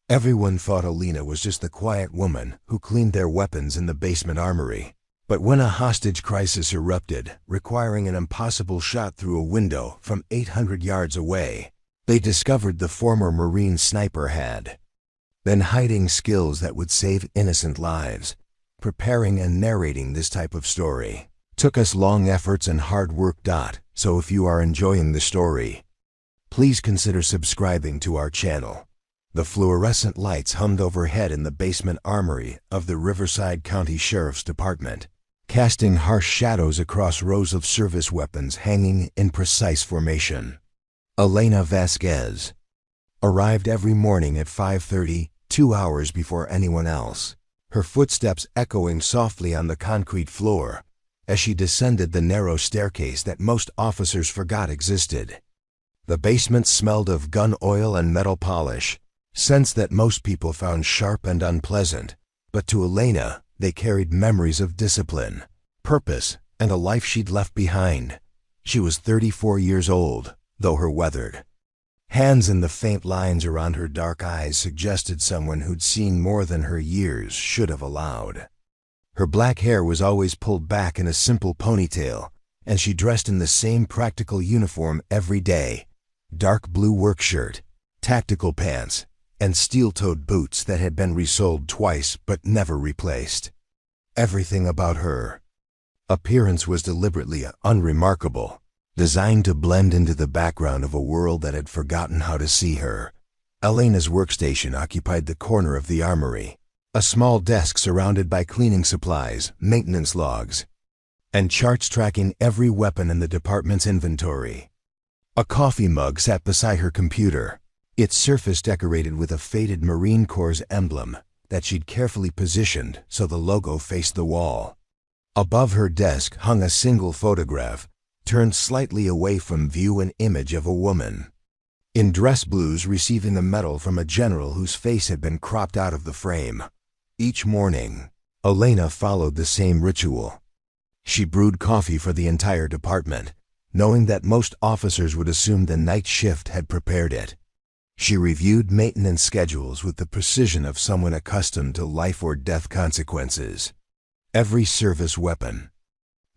Everyone thought Elena was just the quiet woman who cleaned their weapons in the basement armory. But when a hostage crisis erupted, requiring an impossible shot through a window from 800 yards away, they discovered the former Marine sniper had been hiding skills that would save innocent lives. Preparing and narrating this type of story took us long efforts and hard work. So if you are enjoying the story, please consider subscribing to our channel. The fluorescent lights hummed overhead in the basement armory of the Riverside County Sheriff's Department, casting harsh shadows across rows of service weapons hanging in precise formation. Elena Vasquez arrived every morning at 5:30, 2 hours before anyone else, her footsteps echoing softly on the concrete floor as she descended the narrow staircase that most officers forgot existed. The basement smelled of gun oil and metal polish, scents that most people found sharp and unpleasant, but to Elena, they carried memories of discipline, purpose, and a life she'd left behind. She was 34 years old, though her weathered hands and the faint lines around her dark eyes suggested someone who'd seen more than her years should have allowed. Her black hair was always pulled back in a simple ponytail, and she dressed in the same practical uniform every day: dark blue work shirt, tactical pants, and steel-toed boots that had been resoled twice but never replaced. Everything about her appearance was deliberately unremarkable, designed to blend into the background of a world that had forgotten how to see her. Elena's workstation occupied the corner of the armory, a small desk surrounded by cleaning supplies, maintenance logs, and charts tracking every weapon in the department's inventory. A coffee mug sat beside her computer, its surface decorated with a faded Marine Corps emblem that she'd carefully positioned so the logo faced the wall. Above her desk hung a single photograph, turned slightly away from view, an image of a woman in dress blues receiving a medal from a general whose face had been cropped out of the frame. Each morning, Elena followed the same ritual. She brewed coffee for the entire department, knowing that most officers would assume the night shift had prepared it. She reviewed maintenance schedules with the precision of someone accustomed to life or death consequences. Every service weapon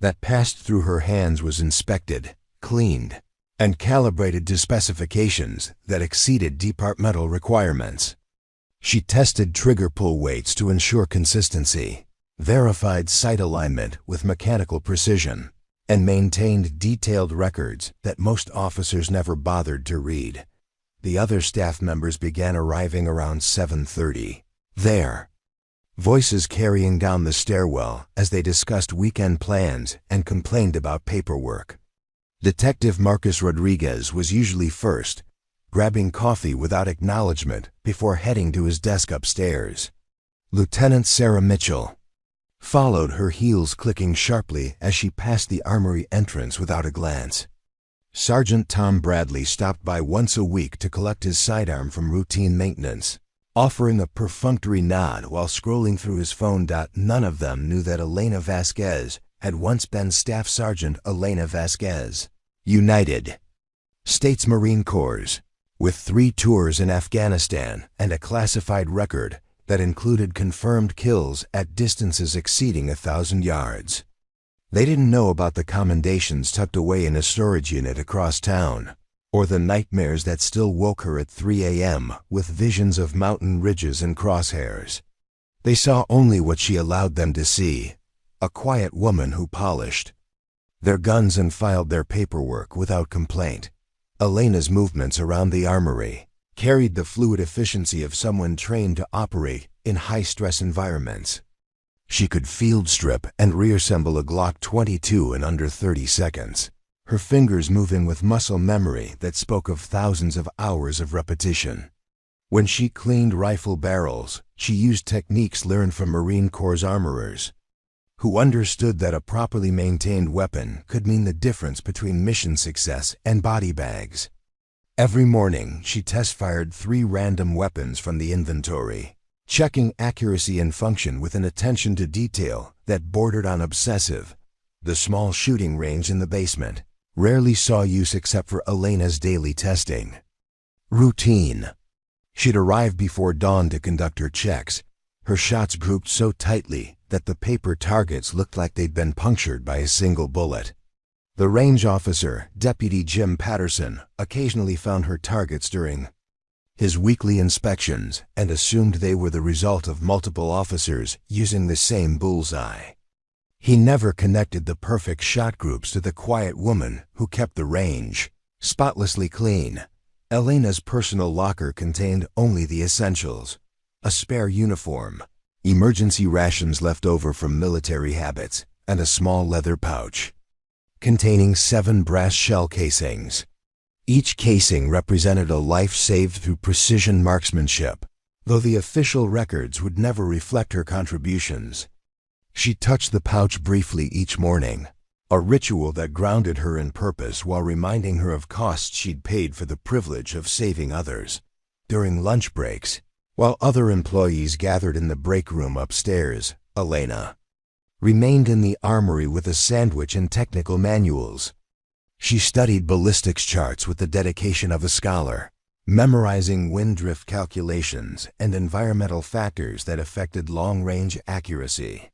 that passed through her hands was inspected, cleaned, and calibrated to specifications that exceeded departmental requirements. She tested trigger pull weights to ensure consistency, verified sight alignment with mechanical precision, and maintained detailed records that most officers never bothered to read. The other staff members began arriving around 7:30. Their voices carrying down the stairwell as they discussed weekend plans and complained about paperwork. Detective Marcus Rodriguez was usually first, grabbing coffee without acknowledgement before heading to his desk upstairs. Lieutenant Sarah Mitchell followed, her heels clicking sharply as she passed the armory entrance without a glance. Sergeant Tom Bradley stopped by once a week to collect his sidearm from routine maintenance, offering a perfunctory nod while scrolling through his phone. None of them knew that Elena Vasquez had once been Staff Sergeant Elena Vasquez, United States Marine Corps, with 3 tours in Afghanistan and a classified record that included confirmed kills at distances exceeding 1,000 yards. They didn't know about the commendations tucked away in a storage unit across town, or the nightmares that still woke her at 3 a.m. with visions of mountain ridges and crosshairs. They saw only what she allowed them to see: a quiet woman who polished their guns and filed their paperwork without complaint. Elena's movements around the armory carried the fluid efficiency of someone trained to operate in high-stress environments. She could field strip and reassemble a Glock 22 in under 30 seconds, her fingers moving with muscle memory that spoke of thousands of hours of repetition. When she cleaned rifle barrels, she used techniques learned from Marine Corps armorers, who understood that a properly maintained weapon could mean the difference between mission success and body bags. Every morning, she test-fired 3 random weapons from the inventory, checking accuracy and function with an attention to detail that bordered on obsessive. The small shooting range in the basement rarely saw use except for Elena's daily testing. Routine She'd arrived before dawn to conduct her checks, her shots grouped so tightly that the paper targets looked like they'd been punctured by a single bullet. The range officer, Deputy Jim Patterson, occasionally found her targets during his weekly inspections and assumed they were the result of multiple officers using the same bullseye. He never connected the perfect shot groups to the quiet woman who kept the range spotlessly clean. Elena's personal locker contained only the essentials: a spare uniform, emergency rations left over from military habits, and a small leather pouch containing 7 brass shell casings. Each casing represented a life saved through precision marksmanship, though the official records would never reflect her contributions. She touched the pouch briefly each morning, a ritual that grounded her in purpose while reminding her of costs she'd paid for the privilege of saving others. During lunch breaks, while other employees gathered in the break room upstairs, Elena remained in the armory with a sandwich and technical manuals. She studied ballistics charts with the dedication of a scholar, memorizing wind drift calculations and environmental factors that affected long-range accuracy.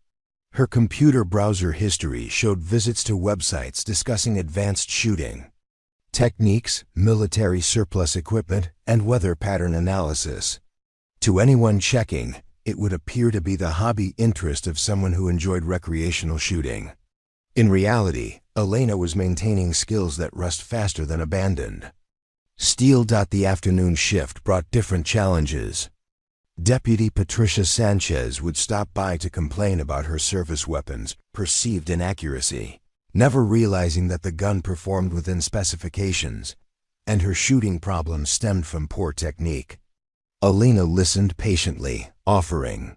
Her computer browser history showed visits to websites discussing advanced shooting techniques, military surplus equipment, and weather pattern analysis. To anyone checking, it would appear to be the hobby interest of someone who enjoyed recreational shooting. In reality, Elena was maintaining skills that rust faster than abandoned. Still. The afternoon shift brought different challenges. Deputy Patricia Sanchez would stop by to complain about her service weapon's perceived inaccuracy, never realizing that the gun performed within specifications, and her shooting problems stemmed from poor technique. Elena listened patiently, offering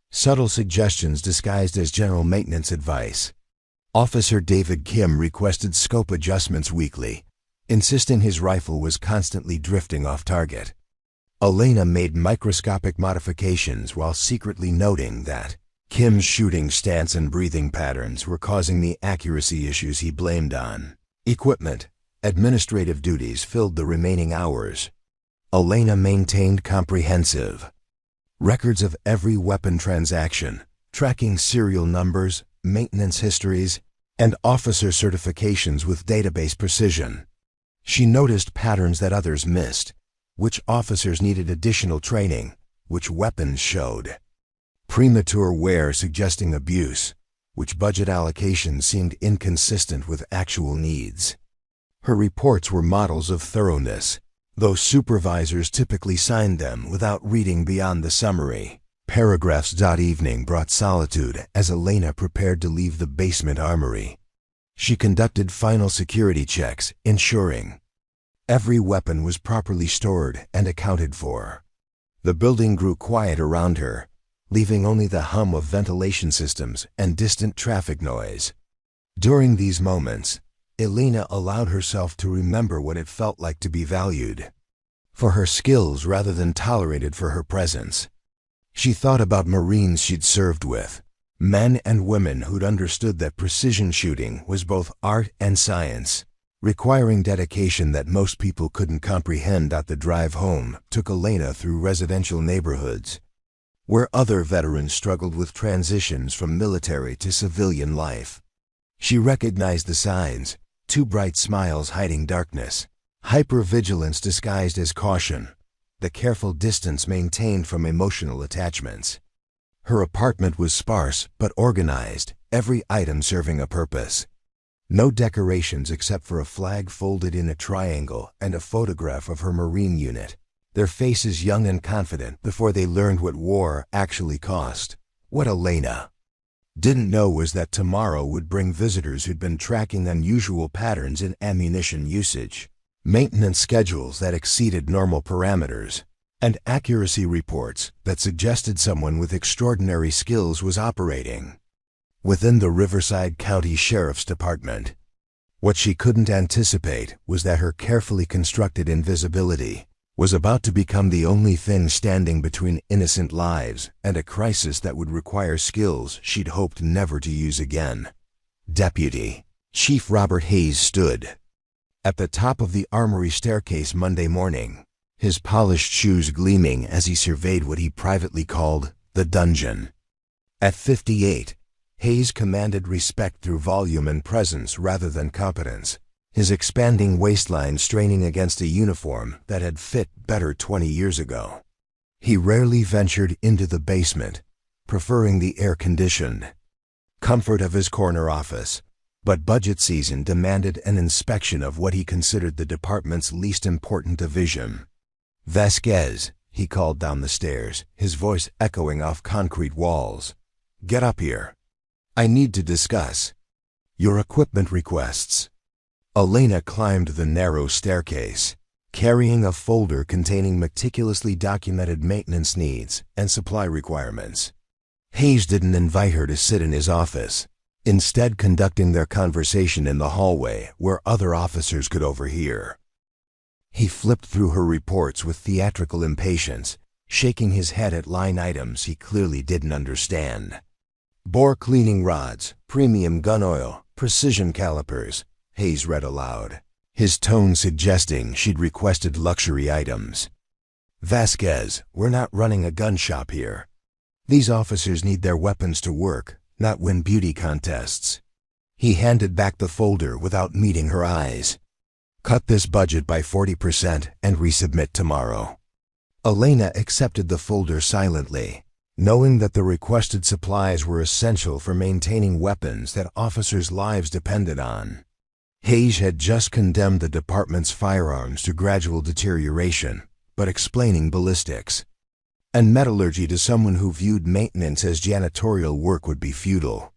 subtle suggestions disguised as general maintenance advice. Officer David Kim requested scope adjustments weekly, insisting his rifle was constantly drifting off target. Elena made microscopic modifications while secretly noting that Kim's shooting stance and breathing patterns were causing the accuracy issues he blamed on equipment. Administrative duties filled the remaining hours. Elena maintained comprehensive records of every weapon transaction, tracking serial numbers, maintenance histories, and officer certifications with database precision. She noticed patterns that others missed: which officers needed additional training, which weapons showed premature wear suggesting abuse, which budget allocations seemed inconsistent with actual needs. Her reports were models of thoroughness, though supervisors typically signed them without reading beyond the summary paragraphs. Evening brought solitude as Elena prepared to leave the basement armory. She conducted final security checks, ensuring every weapon was properly stored and accounted for. The building grew quiet around her, leaving only the hum of ventilation systems and distant traffic noise. During these moments, Elena allowed herself to remember what it felt like to be valued for her skills rather than tolerated for her presence. She thought about Marines she'd served with, men and women who'd understood that precision shooting was both art and science, requiring dedication that most people couldn't comprehend. The drive home took Elena through residential neighborhoods, where other veterans struggled with transitions from military to civilian life. She recognized the signs: two bright smiles hiding darkness, hypervigilance disguised as caution, the careful distance maintained from emotional attachments. Her apartment was sparse but organized, every item serving a purpose. No decorations except for a flag folded in a triangle and a photograph of her Marine unit, their faces young and confident before they learned what war actually cost. What Elena didn't know was that tomorrow would bring visitors who'd been tracking unusual patterns in ammunition usage, maintenance schedules that exceeded normal parameters, and accuracy reports that suggested someone with extraordinary skills was operating within the Riverside County Sheriff's Department. What she couldn't anticipate was that her carefully constructed invisibility was about to become the only thing standing between innocent lives and a crisis that would require skills she'd hoped never to use again. Deputy Chief Robert Hayes stood at the top of the armory staircase Monday morning, his polished shoes gleaming as he surveyed what he privately called the dungeon. At 58, Hayes commanded respect through volume and presence rather than competence, his expanding waistline straining against a uniform that had fit better 20 years ago. He rarely ventured into the basement, preferring the air-conditioned comfort of his corner office, but budget season demanded an inspection of what he considered the department's least important division. "Vasquez," he called down the stairs, his voice echoing off concrete walls. "Get up here. I need to discuss your equipment requests." Elena climbed the narrow staircase, carrying a folder containing meticulously documented maintenance needs and supply requirements. Hayes didn't invite her to sit in his office, instead conducting their conversation in the hallway where other officers could overhear. He flipped through her reports with theatrical impatience, shaking his head at line items he clearly didn't understand. "Bore cleaning rods, premium gun oil, precision calipers," Hayes read aloud, his tone suggesting she'd requested luxury items. "Vasquez, we're not running a gun shop here. These officers need their weapons to work, not win beauty contests." He handed back the folder without meeting her eyes. "Cut this budget by 40% and resubmit tomorrow." Elena accepted the folder silently, knowing that the requested supplies were essential for maintaining weapons that officers' lives depended on. Hayes had just condemned the department's firearms to gradual deterioration, but explaining ballistics and metallurgy to someone who viewed maintenance as janitorial work would be futile.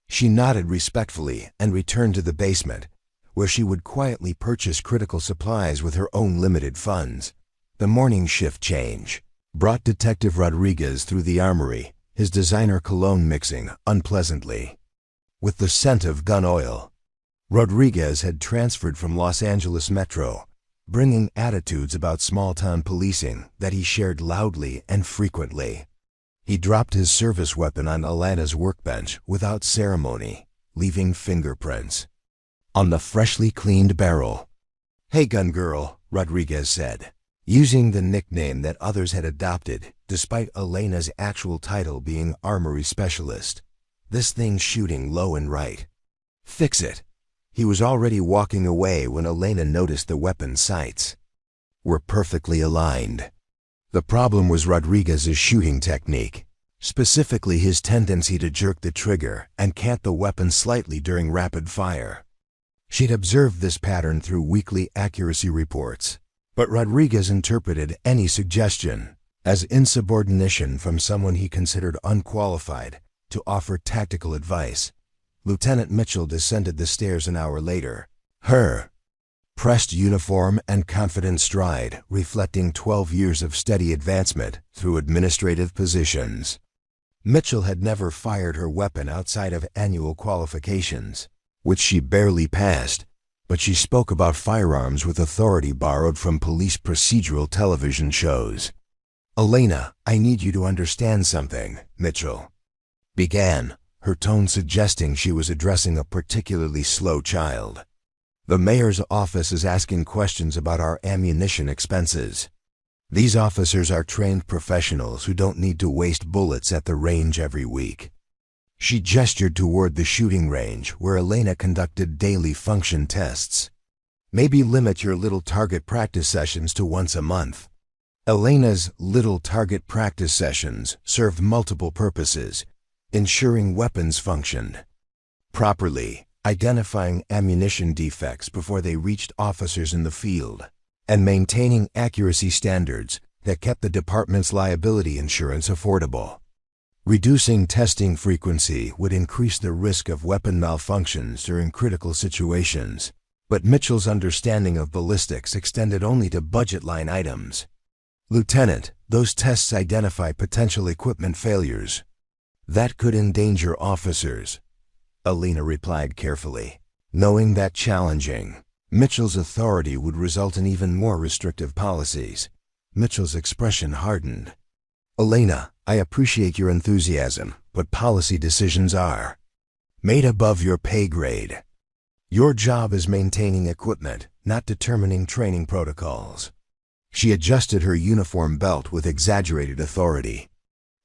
She nodded respectfully and returned to the basement, where she would quietly purchase critical supplies with her own limited funds. The morning shift change brought Detective Rodriguez through the armory, his designer cologne mixing unpleasantly with the scent of gun oil. Rodriguez had transferred from Los Angeles Metro, bringing attitudes about small-town policing that he shared loudly and frequently. He dropped his service weapon on Elena's workbench without ceremony, leaving fingerprints on the freshly cleaned barrel. "Hey, gun girl," Rodriguez said, using the nickname that others had adopted despite Elena's actual title being armory specialist. "This thing's shooting low and right. Fix it." He was already walking away when Elena noticed the weapon sights were perfectly aligned. The problem was Rodriguez's shooting technique, specifically his tendency to jerk the trigger and cant the weapon slightly during rapid fire. She'd observed this pattern through weekly accuracy reports, but Rodriguez interpreted any suggestion as insubordination from someone he considered unqualified to offer tactical advice. Lieutenant Mitchell descended the stairs an hour later, her pressed uniform and confident stride reflecting 12 years of steady advancement through administrative positions. Mitchell had never fired her weapon outside of annual qualifications, which she barely passed, but she spoke about firearms with authority borrowed from police procedural television shows. "Elena, I need you to understand something," Mitchell began, her tone suggesting she was addressing a particularly slow child. "The mayor's office is asking questions about our ammunition expenses. These officers are trained professionals who don't need to waste bullets at the range every week." She gestured toward the shooting range where Elena conducted daily function tests. "Maybe limit your little target practice sessions to once a month." Elena's little target practice sessions served multiple purposes, ensuring weapons functioned properly, identifying ammunition defects before they reached officers in the field, and maintaining accuracy standards that kept the department's liability insurance affordable. Reducing testing frequency would increase the risk of weapon malfunctions during critical situations, but Mitchell's understanding of ballistics extended only to budget line items. "Lieutenant, those tests identify potential equipment failures that could endanger officers," Elena replied carefully, knowing that challenging Mitchell's authority would result in even more restrictive policies. Mitchell's expression hardened. "Elena, I appreciate your enthusiasm, but policy decisions are made above your pay grade. Your job is maintaining equipment, not determining training protocols." She adjusted her uniform belt with exaggerated authority.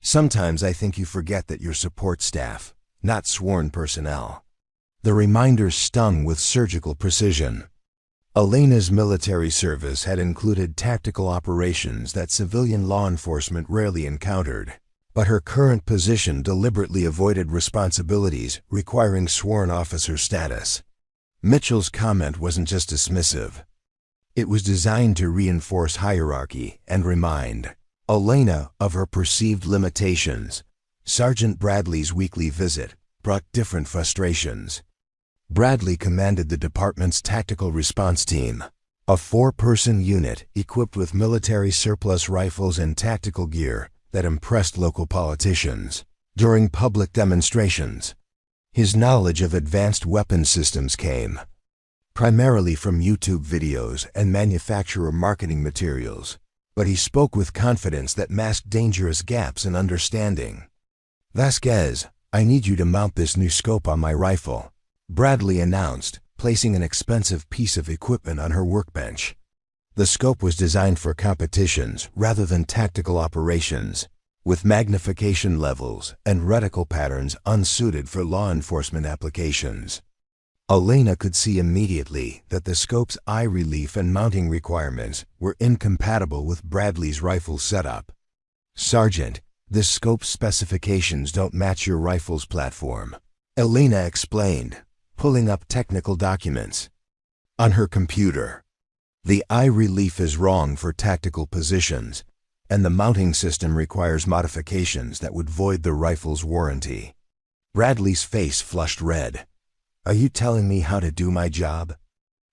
"Sometimes I think you forget that you're support staff, not sworn personnel." The reminder stung with surgical precision. Elena's military service had included tactical operations that civilian law enforcement rarely encountered, but her current position deliberately avoided responsibilities requiring sworn officer status. Mitchell's comment wasn't just dismissive. It was designed to reinforce hierarchy and remind Elena of her perceived limitations. Sergeant Bradley's weekly visit brought different frustrations. Bradley commanded the department's tactical response team, a 4-person unit equipped with military surplus rifles and tactical gear that impressed local politicians during public demonstrations. His knowledge of advanced weapon systems came primarily from YouTube videos and manufacturer marketing materials, but he spoke with confidence that masked dangerous gaps in understanding. "Vasquez, I need you to mount this new scope on my rifle," Bradley announced, placing an expensive piece of equipment on her workbench. The scope was designed for competitions rather than tactical operations, with magnification levels and reticle patterns unsuited for law enforcement applications. Elena could see immediately that the scope's eye relief and mounting requirements were incompatible with Bradley's rifle setup. "Sergeant, this scope's specifications don't match your rifle's platform," Elena explained, pulling up technical documents. On her computer, the eye relief is wrong for tactical positions, and the mounting system requires modifications that would void the rifle's warranty. Bradley's face flushed red. "Are you telling me how to do my job?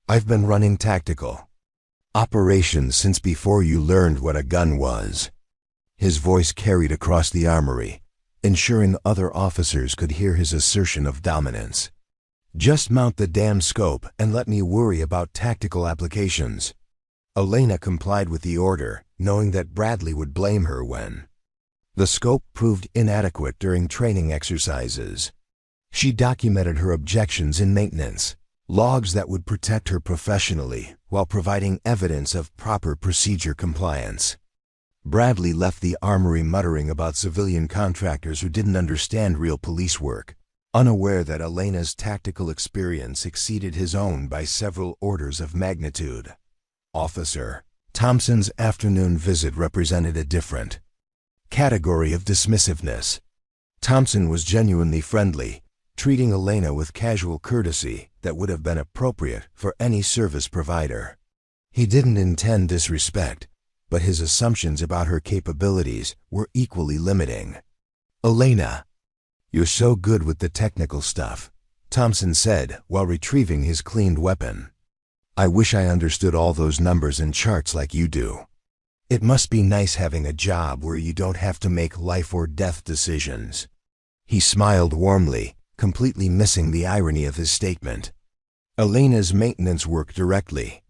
I've been running tactical operations since before you learned what a gun was." His voice carried across the armory, ensuring other officers could hear his assertion of dominance. "Just mount the damn scope and let me worry about tactical applications." Elena complied with the order, knowing that Bradley would blame her when the scope proved inadequate during training exercises. She documented her objections in maintenance logs that would protect her professionally while providing evidence of proper procedure compliance. Bradley left the armory muttering about civilian contractors who didn't understand real police work, unaware that Elena's tactical experience exceeded his own by several orders of magnitude. Officer Thompson's afternoon visit represented a different category of dismissiveness. Thompson was genuinely friendly, treating Elena with casual courtesy that would have been appropriate for any service provider. He didn't intend disrespect, but his assumptions about her capabilities were equally limiting. "Elena, you're so good with the technical stuff," Thompson said while retrieving his cleaned weapon. "I wish I understood all those numbers and charts like you do. It must be nice having a job where you don't have to make life or death decisions." He smiled warmly, completely missing the irony of his statement. Elena's maintenance work directly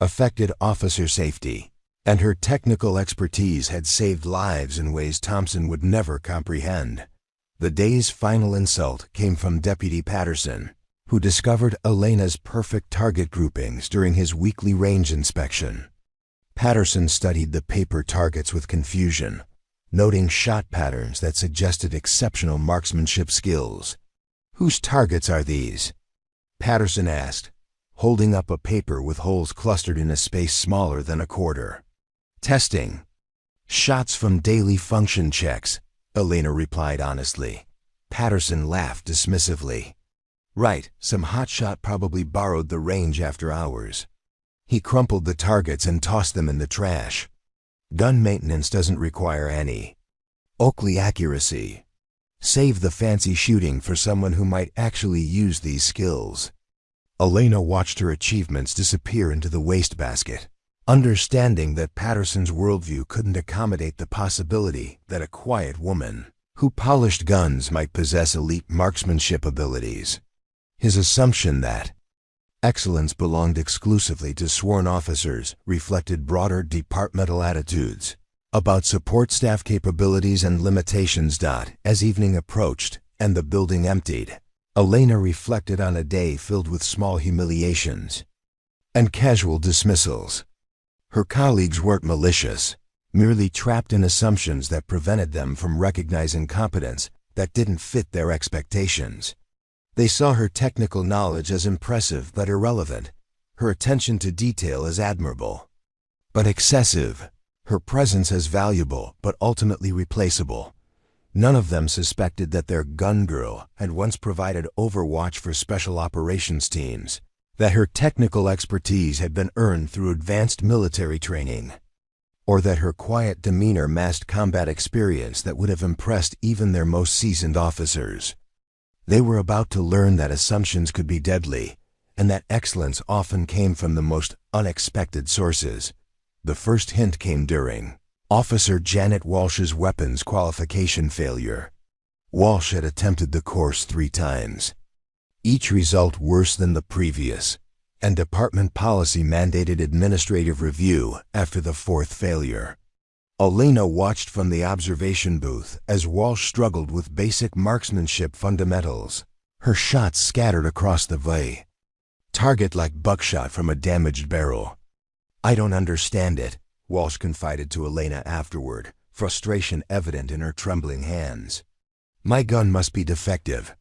affected officer safety, and her technical expertise had saved lives in ways Thompson would never comprehend. The day's final insult came from Deputy Patterson, who discovered Elena's perfect target groupings during his weekly range inspection. Patterson studied the paper targets with confusion, noting shot patterns that suggested exceptional marksmanship skills. "Whose targets are these?" Patterson asked, holding up a paper with holes clustered in a space smaller than a quarter. "Testing. Shots from daily function checks," Elena replied honestly. Patterson laughed dismissively. "Right, some hotshot probably borrowed the range after hours." He crumpled the targets and tossed them in the trash. "Gun maintenance doesn't require any Oakley accuracy. Save the fancy shooting for someone who might actually use these skills." Elena watched her achievements disappear into the wastebasket, understanding that Patterson's worldview couldn't accommodate the possibility that a quiet woman who polished guns might possess elite marksmanship abilities. His assumption that excellence belonged exclusively to sworn officers reflected broader departmental attitudes about support staff capabilities and limitations. As evening approached and the building emptied, Elena reflected on a day filled with small humiliations and casual dismissals. Her colleagues weren't malicious, merely trapped in assumptions that prevented them from recognizing competence that didn't fit their expectations. They saw her technical knowledge as impressive but irrelevant, her attention to detail as admirable but excessive, her presence as valuable but ultimately replaceable. None of them suspected that their gun girl had once provided overwatch for special operations teams, that her technical expertise had been earned through advanced military training, or that her quiet demeanor masked combat experience that would have impressed even their most seasoned officers. They were about to learn that assumptions could be deadly, and that excellence often came from the most unexpected sources. The first hint came during Officer Janet Walsh's weapons qualification failure. Walsh had attempted the course 3 times, each result worse than the previous, and department policy mandated administrative review after the 4th failure. Elena watched from the observation booth as Walsh struggled with basic marksmanship fundamentals, her shots scattered across the way, target like buckshot from a damaged barrel. "I don't understand it," Walsh confided to Elena afterward, frustration evident in her trembling hands. "My gun must be defective.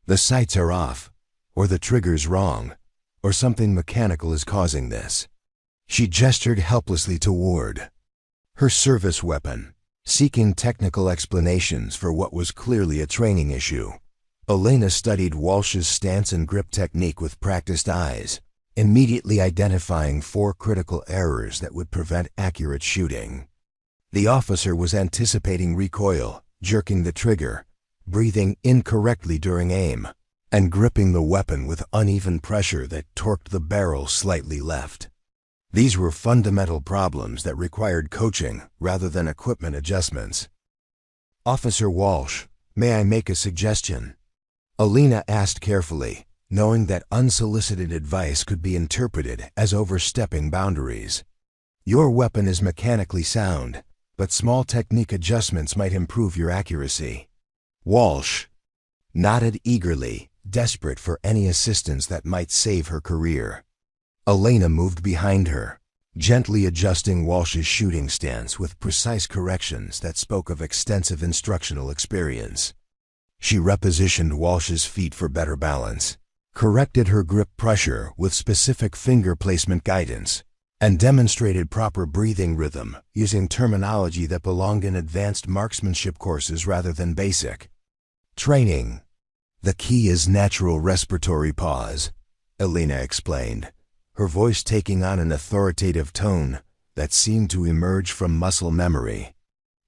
The sights are off, or the trigger's wrong, or something mechanical is causing this." She gestured helplessly toward her service weapon, seeking technical explanations for what was clearly a training issue. Elena studied Walsh's stance and grip technique with practiced eyes, immediately identifying 4 critical errors that would prevent accurate shooting. The officer was anticipating recoil, jerking the trigger, breathing incorrectly during aim, and gripping the weapon with uneven pressure that torqued the barrel slightly left. These were fundamental problems that required coaching rather than equipment adjustments. "Officer Walsh, may I make a suggestion?" Elena asked carefully, knowing that unsolicited advice could be interpreted as overstepping boundaries. "Your weapon is mechanically sound, but small technique adjustments might improve your accuracy." Walsh nodded eagerly, desperate for any assistance that might save her career. Elena moved behind her, gently adjusting Walsh's shooting stance with precise corrections that spoke of extensive instructional experience. She repositioned Walsh's feet for better balance, corrected her grip pressure with specific finger placement guidance, and demonstrated proper breathing rhythm using terminology that belonged in advanced marksmanship courses rather than basic training. "The key is natural respiratory pause," Elena explained, her voice taking on an authoritative tone that seemed to emerge from muscle memory.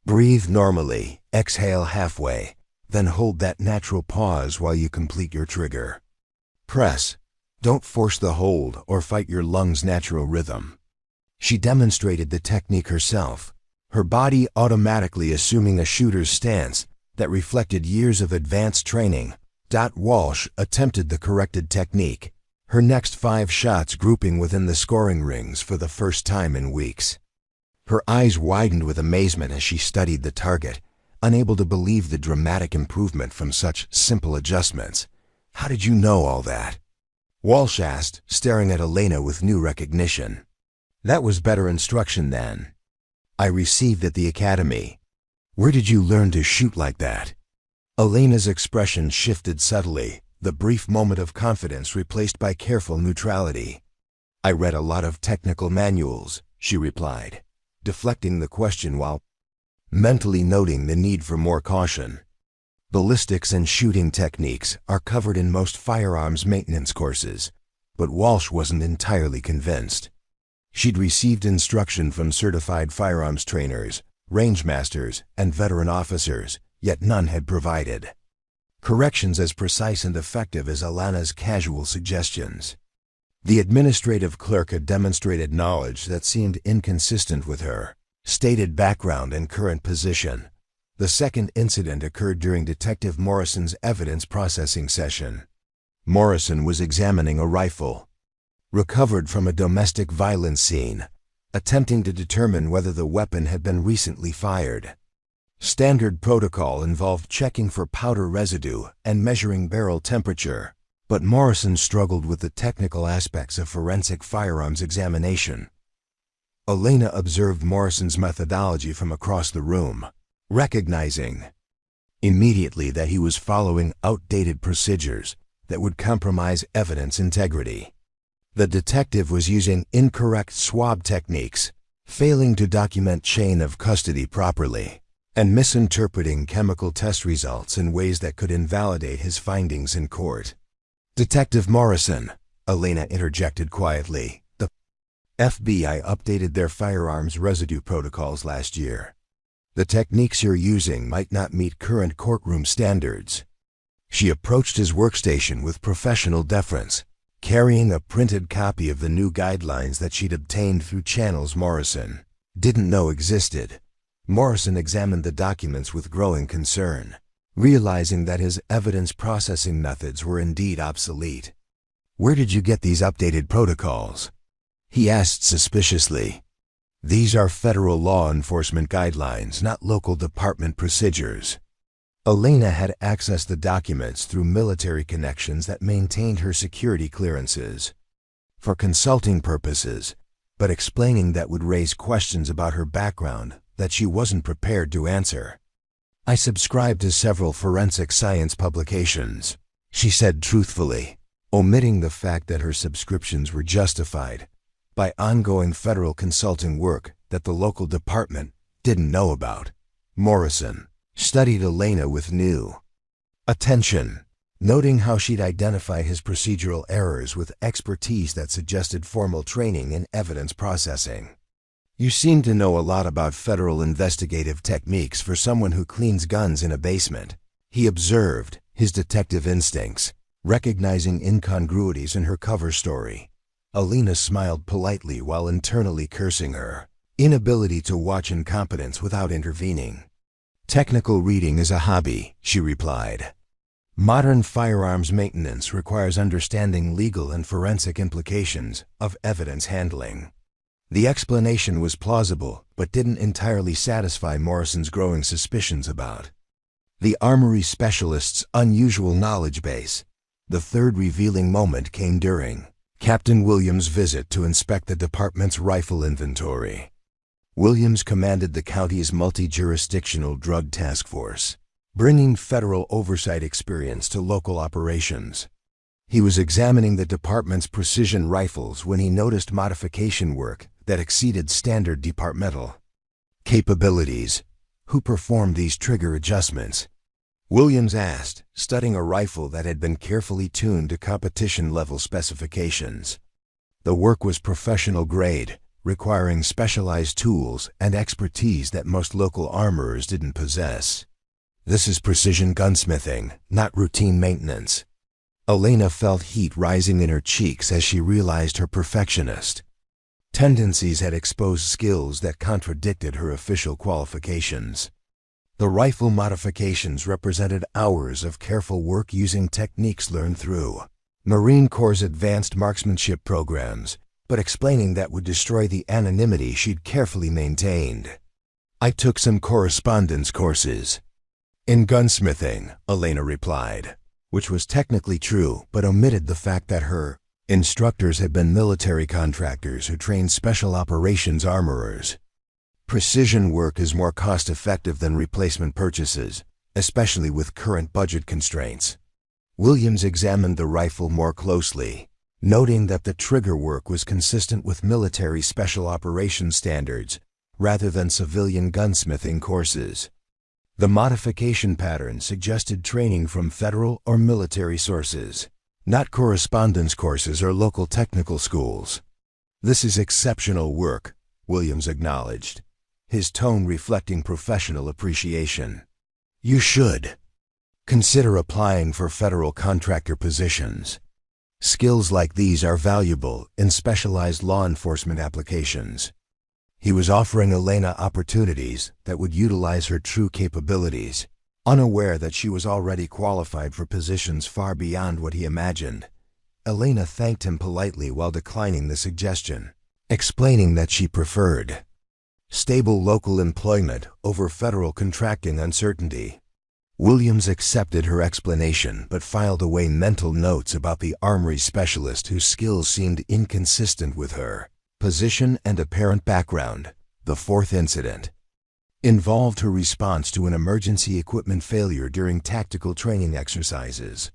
"Breathe normally, exhale halfway, then hold that natural pause while you complete your trigger. Press. Don't force the hold or fight your lungs' natural rhythm." She demonstrated the technique herself, her body automatically assuming a shooter's stance that reflected years of advanced training. Walsh attempted the corrected technique, her next 5 shots grouping within the scoring rings for the first time in weeks. Her eyes widened with amazement as she studied the target, unable to believe the dramatic improvement from such simple adjustments. "How did you know all that?" Walsh asked, staring at Elena with new recognition. "That was better instruction then. I received at the academy. Where did you learn to shoot like that?" Elena's expression shifted subtly, the brief moment of confidence replaced by careful neutrality. "I read a lot of technical manuals," she replied, deflecting the question while mentally noting the need for more caution. Ballistics and shooting techniques are covered in most firearms maintenance courses, but Walsh wasn't entirely convinced. She'd received instruction from certified firearms trainers, range masters, and veteran officers, yet none had provided corrections as precise and effective as Elena's casual suggestions. The administrative clerk had demonstrated knowledge that seemed inconsistent with her stated background and current position. The second incident occurred during Detective Morrison's evidence processing session. Morrison was examining a rifle recovered from a domestic violence scene, attempting to determine whether the weapon had been recently fired. Standard protocol involved checking for powder residue and measuring barrel temperature, but Morrison struggled with the technical aspects of forensic firearms examination. Elena observed Morrison's methodology from across the room, recognizing immediately that he was following outdated procedures that would compromise evidence integrity. The detective was using incorrect swab techniques, failing to document chain of custody properly, and misinterpreting chemical test results in ways that could invalidate his findings in court. "Detective Morrison," Elena interjected quietly, "the FBI updated their firearms residue protocols last year. The techniques you're using might not meet current courtroom standards." She approached his workstation with professional deference, carrying a printed copy of the new guidelines that she'd obtained through channels Morrison didn't know existed. Morrison examined the documents with growing concern, realizing that his evidence processing methods were indeed obsolete. "Where did you get these updated protocols?" he asked suspiciously. "These are federal law enforcement guidelines, not local department procedures." Elena had accessed the documents through military connections that maintained her security clearances. For consulting purposes, but explaining that would raise questions about her background that she wasn't prepared to answer. "I subscribe to several forensic science publications," she said truthfully, omitting the fact that her subscriptions were justified by ongoing federal consulting work that the local department didn't know about. Morrison studied Elena with new attention, noting how she'd identify his procedural errors with expertise that suggested formal training in evidence processing. "You seem to know a lot about federal investigative techniques for someone who cleans guns in a basement," he observed, his detective instincts recognizing incongruities in her cover story. Elena smiled politely while internally cursing her inability to watch incompetence without intervening. "Technical reading is a hobby," she replied. "Modern firearms maintenance requires understanding legal and forensic implications of evidence handling." The explanation was plausible, but didn't entirely satisfy Morrison's growing suspicions about the armory specialist's unusual knowledge base. The third revealing moment came during Captain Williams' visit to inspect the department's rifle inventory. Williams commanded the county's multi-jurisdictional drug task force, bringing federal oversight experience to local operations. He was examining the department's precision rifles when he noticed modification work that exceeded standard departmental capabilities. "Who performed these trigger adjustments?" Williams asked, studying a rifle that had been carefully tuned to competition-level specifications. The work was professional grade, requiring specialized tools and expertise that most local armorers didn't possess. "This is precision gunsmithing, not routine maintenance." Elena felt heat rising in her cheeks as she realized her perfectionist tendencies had exposed skills that contradicted her official qualifications. The rifle modifications represented hours of careful work using techniques learned through Marine Corps' advanced marksmanship programs, but explaining that would destroy the anonymity she'd carefully maintained. "I took some correspondence courses in gunsmithing," Elena replied, which was technically true but omitted the fact that her instructors had been military contractors who trained special operations armorers. "Precision work is more cost-effective than replacement purchases, especially with current budget constraints." Williams examined the rifle more closely, noting that the trigger work was consistent with military special operations standards rather than civilian gunsmithing courses. The modification pattern suggested training from federal or military sources, not correspondence courses or local technical schools. "This is exceptional work," Williams acknowledged, his tone reflecting professional appreciation. "You should consider applying for federal contractor positions. Skills like these are valuable in specialized law enforcement applications." He was offering Elena opportunities that would utilize her true capabilities, unaware that she was already qualified for positions far beyond what he imagined. Elena thanked him politely while declining the suggestion, explaining that she preferred stable local employment over federal contracting uncertainty. Williams accepted her explanation but filed away mental notes about the armory specialist whose skills seemed inconsistent with her Position and apparent background. The fourth incident involved her response to an emergency equipment failure during tactical training exercises.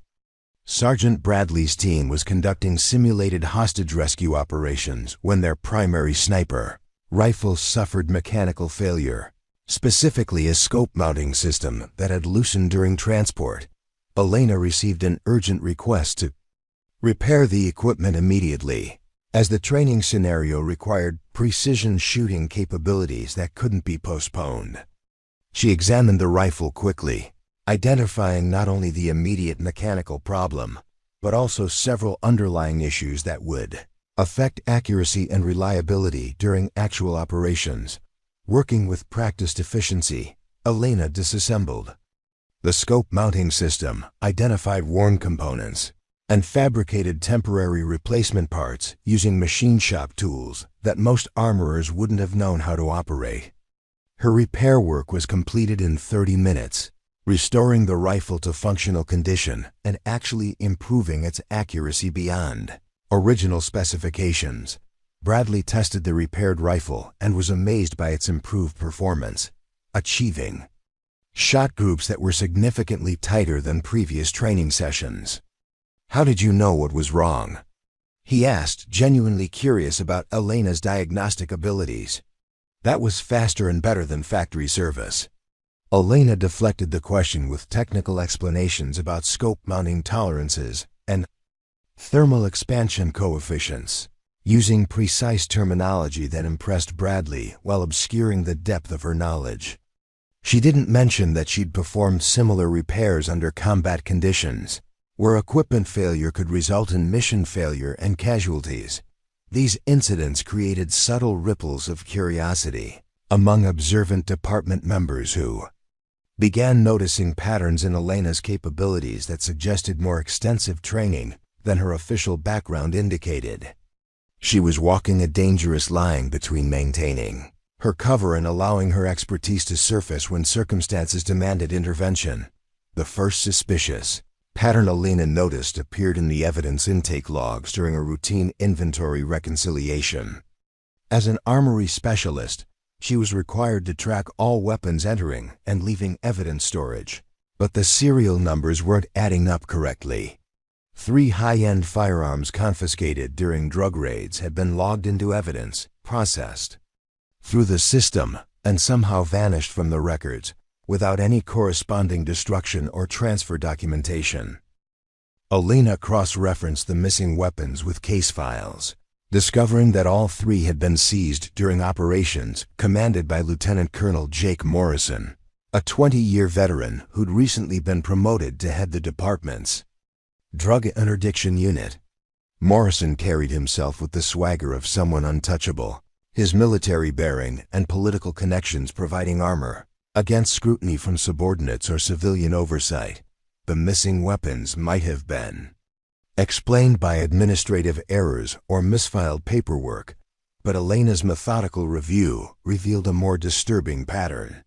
Sergeant Bradley's team was conducting simulated hostage rescue operations when their primary sniper rifle suffered mechanical failure, specifically a scope mounting system that had loosened during transport. Elena received an urgent request to repair the equipment immediately, as the training scenario required precision shooting capabilities that couldn't be postponed. She examined the rifle quickly, identifying not only the immediate mechanical problem, but also several underlying issues that would affect accuracy and reliability during actual operations. Working with practiced efficiency, Elena disassembled the scope mounting system, identified worn components, and fabricated temporary replacement parts using machine shop tools that most armorers wouldn't have known how to operate. Her repair work was completed in 30 minutes, restoring the rifle to functional condition and actually improving its accuracy beyond original specifications. Bradley tested the repaired rifle and was amazed by its improved performance, achieving shot groups that were significantly tighter than previous training sessions. "How did you know what was wrong?" he asked, genuinely curious about Elena's diagnostic abilities. "That was faster and better than factory service." Elena deflected the question with technical explanations about scope mounting tolerances and thermal expansion coefficients, using precise terminology that impressed Bradley while obscuring the depth of her knowledge. She didn't mention that she'd performed similar repairs under combat conditions, where equipment failure could result in mission failure and casualties. These incidents created subtle ripples of curiosity among observant department members who began noticing patterns in Elena's capabilities that suggested more extensive training than her official background indicated. She was walking a dangerous line between maintaining her cover and allowing her expertise to surface when circumstances demanded intervention. The first suspicious pattern Elena noticed appeared in the evidence intake logs during a routine inventory reconciliation. As an armory specialist, she was required to track all weapons entering and leaving evidence storage, but the serial numbers weren't adding up correctly. 3 high-end firearms confiscated during drug raids had been logged into evidence, processed through the system, and somehow vanished from the records, without any corresponding destruction or transfer documentation. Elena cross-referenced the missing weapons with case files, discovering that all 3 had been seized during operations commanded by Lieutenant Colonel Jake Morrison, a 20-year veteran who'd recently been promoted to head the department's Drug Interdiction Unit. Morrison carried himself with the swagger of someone untouchable, his military bearing and political connections providing armor against scrutiny from subordinates or civilian oversight. The missing weapons might have been explained by administrative errors or misfiled paperwork, but Elena's methodical review revealed a more disturbing pattern.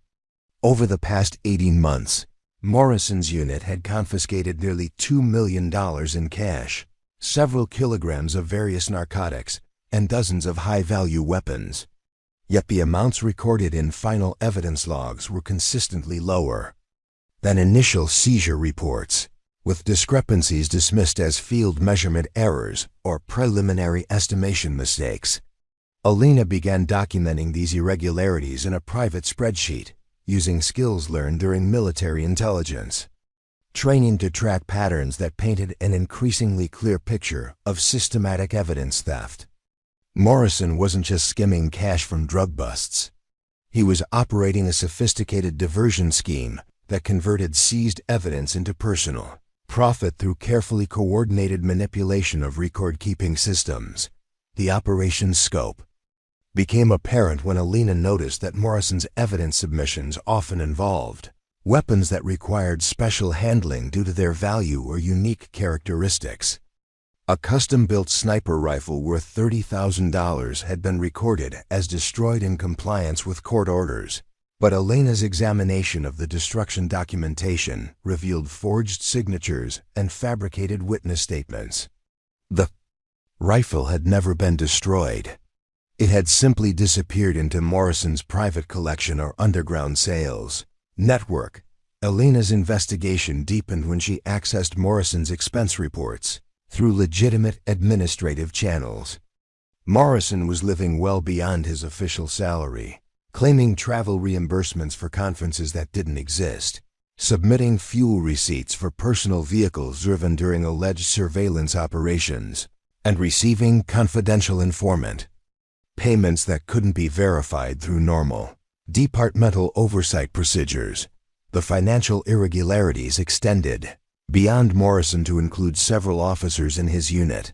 Over the past 18 months, Morrison's unit had confiscated nearly $2 million in cash, several kilograms of various narcotics, and dozens of high-value weapons. Yet the amounts recorded in final evidence logs were consistently lower than initial seizure reports, with discrepancies dismissed as field measurement errors or preliminary estimation mistakes. Elena began documenting these irregularities in a private spreadsheet, using skills learned during military intelligence training to track patterns that painted an increasingly clear picture of systematic evidence theft. Morrison wasn't just skimming cash from drug busts. He was operating a sophisticated diversion scheme that converted seized evidence into personal profit through carefully coordinated manipulation of record-keeping systems. The operation's scope became apparent when Elena noticed that Morrison's evidence submissions often involved weapons that required special handling due to their value or unique characteristics. A custom-built sniper rifle worth $30,000 had been recorded as destroyed in compliance with court orders, but Elena's examination of the destruction documentation revealed forged signatures and fabricated witness statements. The rifle had never been destroyed. It had simply disappeared into Morrison's private collection or underground sales network. Elena's investigation deepened when she accessed Morrison's expense reports through legitimate administrative channels. Morrison was living well beyond his official salary, claiming travel reimbursements for conferences that didn't exist, submitting fuel receipts for personal vehicles driven during alleged surveillance operations, and receiving confidential informant payments that couldn't be verified through normal departmental oversight procedures. The financial irregularities extended beyond Morrison to include several officers in his unit.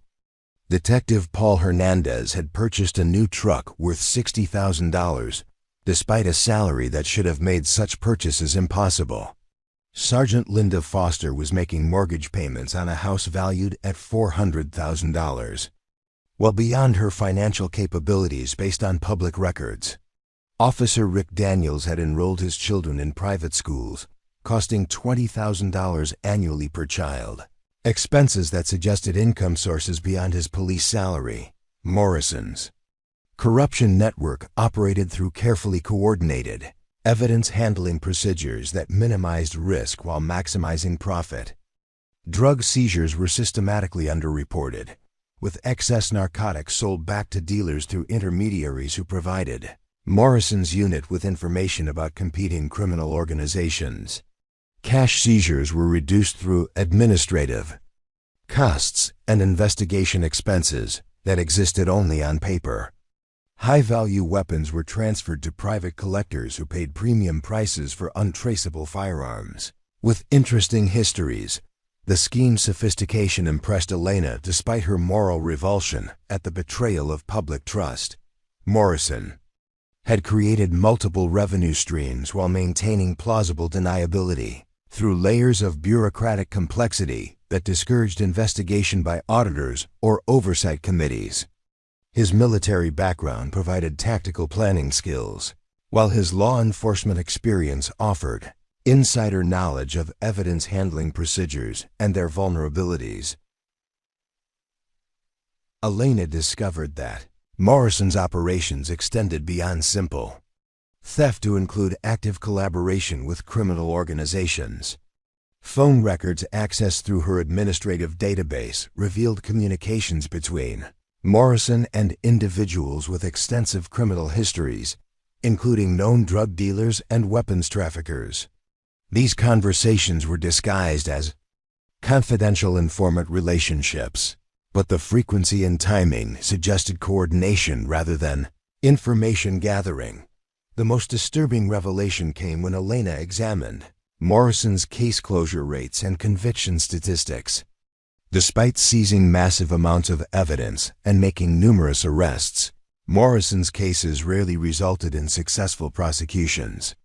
Detective Paul Hernandez had purchased a new truck worth $60,000, despite a salary that should have made such purchases impossible. Sergeant Linda Foster was making mortgage payments on a house valued at $400,000. Well beyond her financial capabilities based on public records. Officer Rick Daniels had enrolled his children in private schools, costing $20,000 annually per child. Expenses that suggested income sources beyond his police salary. Morrison's corruption network operated through carefully coordinated evidence handling procedures that minimized risk while maximizing profit. Drug seizures were systematically underreported, with excess narcotics sold back to dealers through intermediaries who provided Morrison's unit with information about competing criminal organizations. Cash seizures were reduced through administrative costs and investigation expenses that existed only on paper. High-value weapons were transferred to private collectors who paid premium prices for untraceable firearms. With interesting histories, the scheme's sophistication impressed Elena despite her moral revulsion at the betrayal of public trust. Morrison had created multiple revenue streams while maintaining plausible deniability through layers of bureaucratic complexity that discouraged investigation by auditors or oversight committees. His military background provided tactical planning skills, while his law enforcement experience offered insider knowledge of evidence handling procedures and their vulnerabilities. Elena discovered that Morrison's operations extended beyond simple theft to include active collaboration with criminal organizations. Phone records accessed through her administrative database revealed communications between Morrison and individuals with extensive criminal histories, including known drug dealers and weapons traffickers. These conversations were disguised as confidential informant relationships, but the frequency and timing suggested coordination rather than information gathering. The most disturbing revelation came when Elena examined Morrison's case closure rates and conviction statistics. Despite seizing massive amounts of evidence and making numerous arrests, Morrison's cases rarely resulted in successful prosecutions.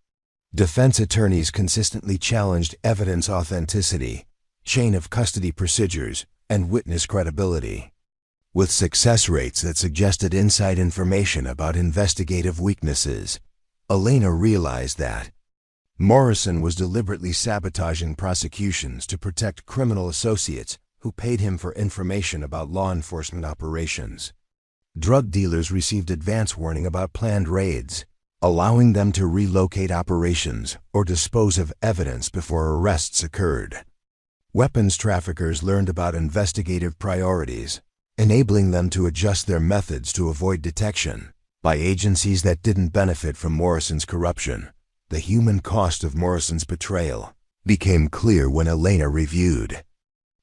Defense attorneys consistently challenged evidence authenticity, chain of custody procedures, and witness credibility. With success rates that suggested inside information about investigative weaknesses, Elena realized that Morrison was deliberately sabotaging prosecutions to protect criminal associates who paid him for information about law enforcement operations. Drug dealers received advance warning about planned raids, allowing them to relocate operations or dispose of evidence before arrests occurred. Weapons traffickers learned about investigative priorities, enabling them to adjust their methods to avoid detection by agencies that didn't benefit from Morrison's corruption. The human cost of Morrison's betrayal became clear when Elena reviewed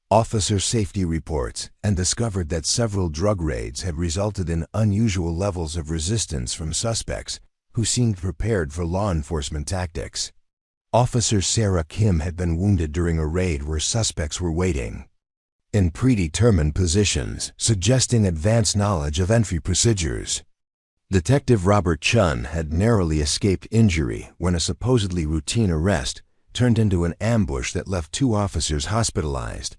officer safety reports and discovered that several drug raids had resulted in unusual levels of resistance from suspects who seemed prepared for law enforcement tactics. Officer Sarah Kim had been wounded during a raid where suspects were waiting in predetermined positions, suggesting advanced knowledge of entry procedures. Detective Robert Chun had narrowly escaped injury when a supposedly routine arrest turned into an ambush that left 2 officers hospitalized.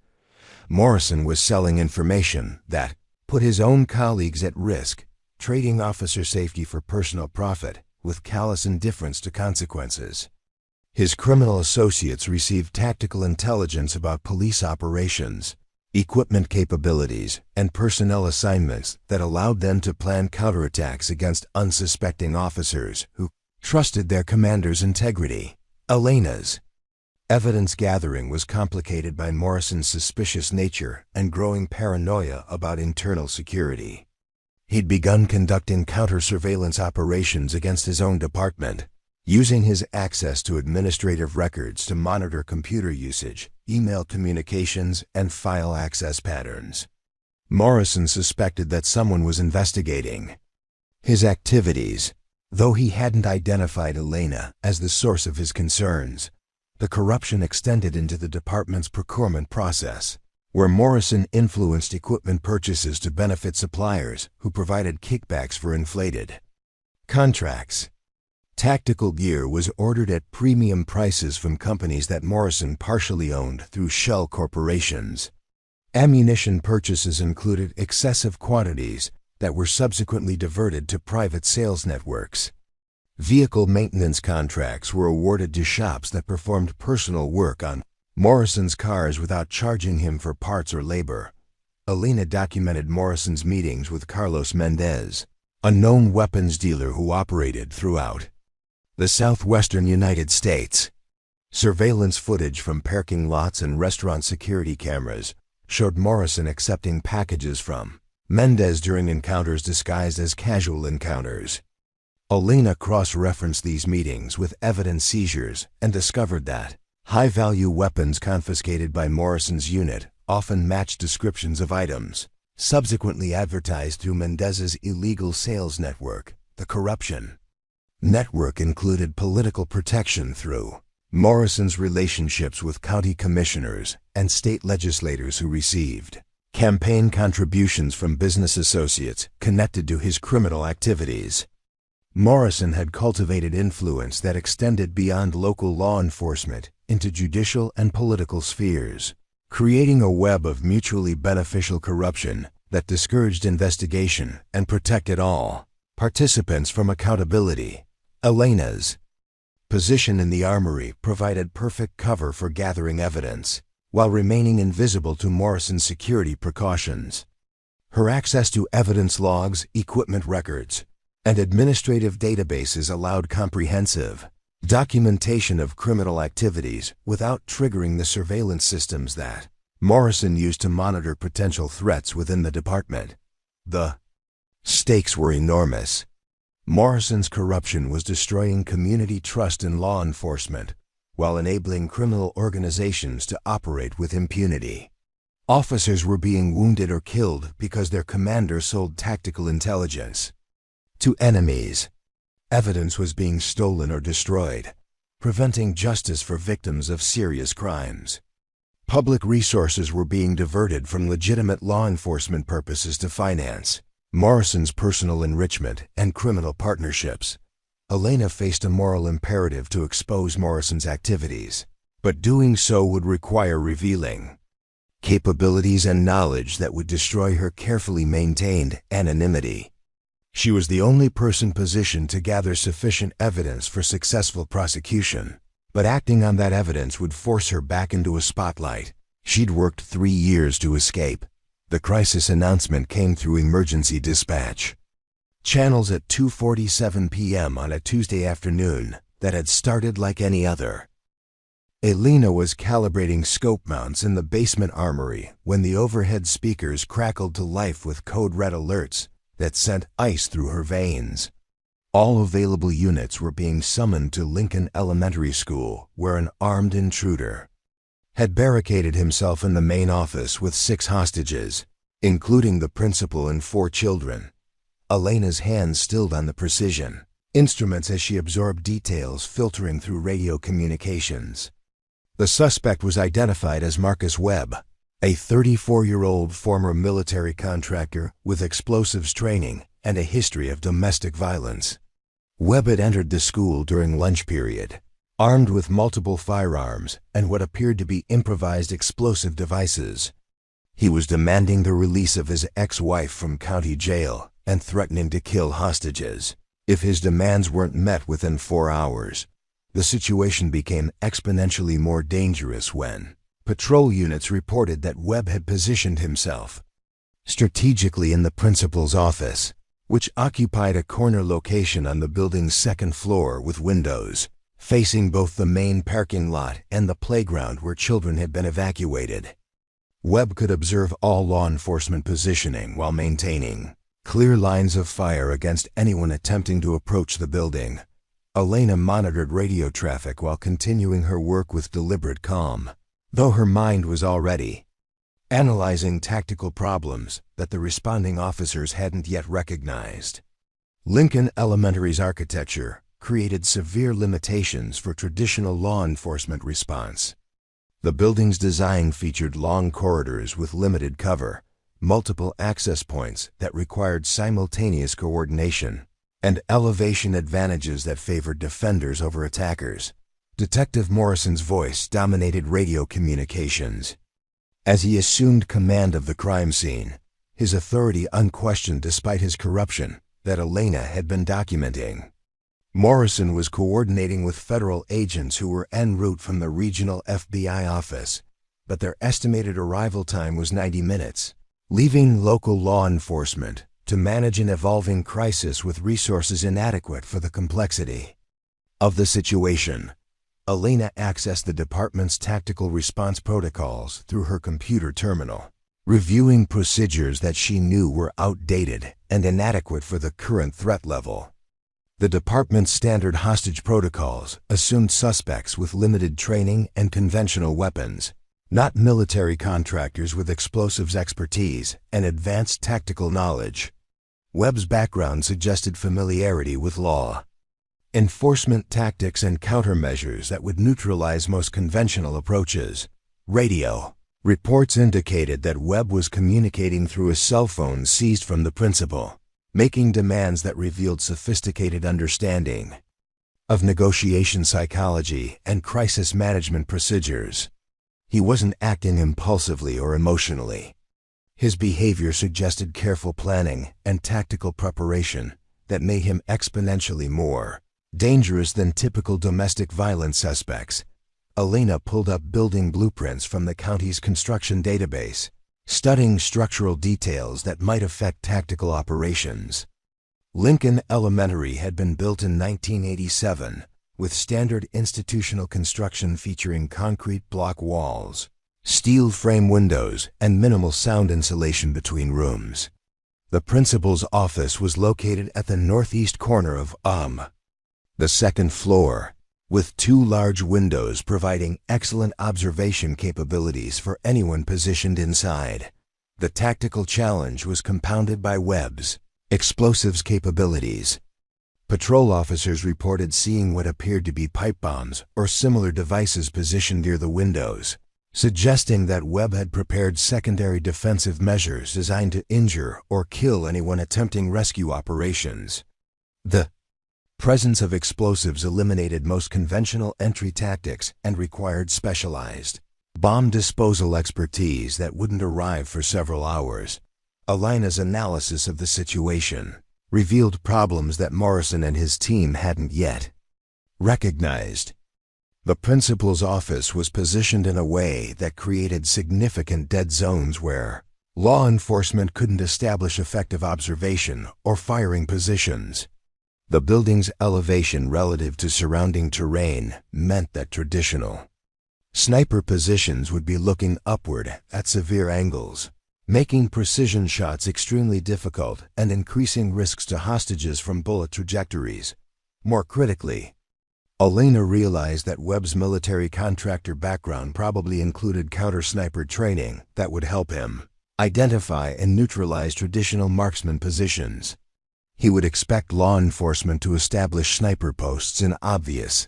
Morrison was selling information that put his own colleagues at risk, trading officer safety for personal profit with callous indifference to consequences. His criminal associates received tactical intelligence about police operations, equipment capabilities, and personnel assignments that allowed them to plan counterattacks against unsuspecting officers who trusted their commander's integrity. Elena's evidence gathering was complicated by Morrison's suspicious nature and growing paranoia about internal security. He'd begun conducting counter-surveillance operations against his own department, using his access to administrative records to monitor computer usage, email communications, and file access patterns. Morrison suspected that someone was investigating his activities. Though he hadn't identified Elena as the source of his concerns, the corruption extended into the department's procurement process, where Morrison influenced equipment purchases to benefit suppliers who provided kickbacks for inflated contracts. Tactical gear was ordered at premium prices from companies that Morrison partially owned through shell corporations. Ammunition purchases included excessive quantities that were subsequently diverted to private sales networks. Vehicle maintenance contracts were awarded to shops that performed personal work on Morrison's cars without charging him for parts or labor. Elena documented Morrison's meetings with Carlos Mendez, a known weapons dealer who operated throughout the southwestern United States. Surveillance footage from parking lots and restaurant security cameras showed Morrison accepting packages from Mendez during encounters disguised as casual encounters. Elena cross-referenced these meetings with evidence seizures and discovered that high-value weapons confiscated by Morrison's unit often matched descriptions of items subsequently advertised through Mendez's illegal sales network. The corruption network included political protection through Morrison's relationships with county commissioners and state legislators who received campaign contributions from business associates connected to his criminal activities. Morrison had cultivated influence that extended beyond local law enforcement into judicial and political spheres, creating a web of mutually beneficial corruption that discouraged investigation and protected all participants from accountability. Elena's position in the armory provided perfect cover for gathering evidence, while remaining invisible to Morrison's security precautions. Her access to evidence logs, equipment records, and administrative databases allowed comprehensive documentation of criminal activities without triggering the surveillance systems that Morrison used to monitor potential threats within the department. The stakes were enormous. Morrison's corruption was destroying community trust in law enforcement, while enabling criminal organizations to operate with impunity. Officers were being wounded or killed because their commander sold tactical intelligence to enemies. Evidence was being stolen or destroyed, preventing justice for victims of serious crimes. Public resources were being diverted from legitimate law enforcement purposes to finance Morrison's personal enrichment and criminal partnerships. Elena faced a moral imperative to expose Morrison's activities, but doing so would require revealing capabilities and knowledge that would destroy her carefully maintained anonymity. She was the only person positioned to gather sufficient evidence for successful prosecution, but acting on that evidence would force her back into a spotlight. She'd worked 3 years to escape. The crisis announcement came through emergency dispatch channels at 2:47 p.m. on a Tuesday afternoon that had started like any other. Elena was calibrating scope mounts in the basement armory when the overhead speakers crackled to life with code red alerts that sent ice through her veins. All available units were being summoned to Lincoln Elementary School, where an armed intruder had barricaded himself in the main office with 6 hostages, including the principal and 4 children. Elena's hands stilled on the precision instruments as she absorbed details filtering through radio communications. The suspect was identified as Marcus Webb, a 34-year-old former military contractor with explosives training and a history of domestic violence. Webb had entered the school during lunch period, armed with multiple firearms and what appeared to be improvised explosive devices. He was demanding the release of his ex-wife from county jail and threatening to kill hostages if his demands weren't met within 4 hours. The situation became exponentially more dangerous when Patrol units reported that Webb had positioned himself strategically in the principal's office, which occupied a corner location on the building's second floor with windows facing both the main parking lot and the playground where children had been evacuated. Webb could observe all law enforcement positioning while maintaining clear lines of fire against anyone attempting to approach the building. Elena monitored radio traffic while continuing her work with deliberate calm, though her mind was already analyzing tactical problems that the responding officers hadn't yet recognized. Lincoln Elementary's architecture created severe limitations for traditional law enforcement response. The building's design featured long corridors with limited cover, multiple access points that required simultaneous coordination, and elevation advantages that favored defenders over attackers. Detective Morrison's voice dominated radio communications. As he assumed command of the crime scene, his authority unquestioned despite his corruption that Elena had been documenting. Morrison was coordinating with federal agents who were en route from the regional FBI office, but their estimated arrival time was 90 minutes, leaving local law enforcement to manage an evolving crisis with resources inadequate for the complexity of the situation. Elena accessed the department's tactical response protocols through her computer terminal, reviewing procedures that she knew were outdated and inadequate for the current threat level. The department's standard hostage protocols assumed suspects with limited training and conventional weapons, not military contractors with explosives expertise and advanced tactical knowledge. Webb's background suggested familiarity with law enforcement tactics and countermeasures that would neutralize most conventional approaches. Radio reports indicated that Webb was communicating through a cell phone seized from the principal, making demands that revealed sophisticated understanding of negotiation psychology and crisis management procedures. He wasn't acting impulsively or emotionally. His behavior suggested careful planning and tactical preparation that made him exponentially more dangerous than typical domestic violence suspects. Elena pulled up building blueprints from the county's construction database, studying structural details that might affect tactical operations. Lincoln Elementary had been built in 1987, with standard institutional construction featuring concrete block walls, steel frame windows, and minimal sound insulation between rooms. The principal's office was located at the northeast corner of the second floor, with two large windows providing excellent observation capabilities for anyone positioned inside. The tactical challenge was compounded by Webb's explosives capabilities. Patrol officers reported seeing what appeared to be pipe bombs or similar devices positioned near the windows, suggesting that Webb had prepared secondary defensive measures designed to injure or kill anyone attempting rescue operations. The presence of explosives eliminated most conventional entry tactics and required specialized bomb disposal expertise that wouldn't arrive for several hours. Elena's analysis of the situation revealed problems that Morrison and his team hadn't yet recognized. The principal's office was positioned in a way that created significant dead zones where law enforcement couldn't establish effective observation or firing positions. The building's elevation relative to surrounding terrain meant that traditional sniper positions would be looking upward at severe angles, making precision shots extremely difficult and increasing risks to hostages from bullet trajectories. More critically, Elena realized that Webb's military contractor background probably included counter-sniper training that would help him identify and neutralize traditional marksman positions. He would expect law enforcement to establish sniper posts in obvious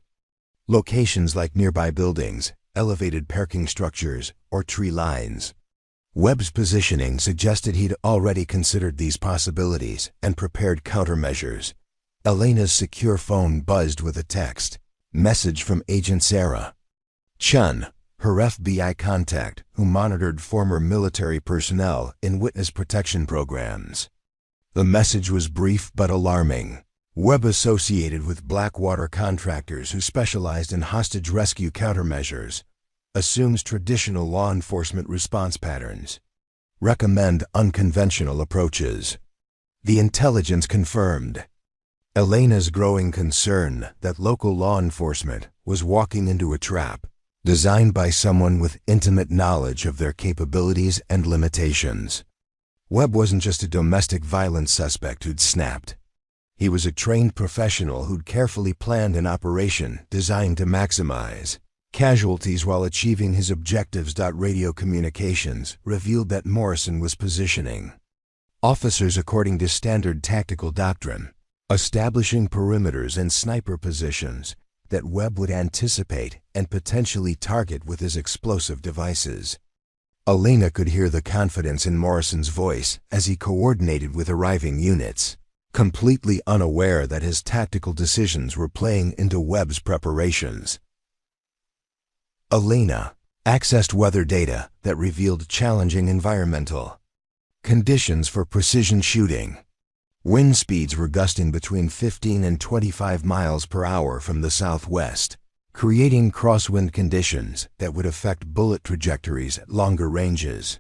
locations like nearby buildings, elevated parking structures, or tree lines. Webb's positioning suggested he'd already considered these possibilities and prepared countermeasures. Elena's secure phone buzzed with a text message from Agent Sarah Chun, her FBI contact who monitored former military personnel in witness protection programs. The message was brief but alarming. Webb associated with Blackwater contractors who specialized in hostage rescue countermeasures. assumes traditional law enforcement response patterns, recommend unconventional approaches. The intelligence confirmed Elena's growing concern that local law enforcement was walking into a trap designed by someone with intimate knowledge of their capabilities and limitations. Webb wasn't just a domestic violence suspect who'd snapped. He was a trained professional who'd carefully planned an operation designed to maximize casualties while achieving his objectives. Radio communications revealed that Morrison was positioning officers according to standard tactical doctrine, establishing perimeters and sniper positions that Webb would anticipate and potentially target with his explosive devices. Elena could hear the confidence in Morrison's voice as he coordinated with arriving units, completely unaware that his tactical decisions were playing into Webb's preparations. Elena accessed weather data that revealed challenging environmental conditions for precision shooting. Wind speeds were gusting between 15 and 25 miles per hour from the southwest, creating crosswind conditions that would affect bullet trajectories at longer ranges.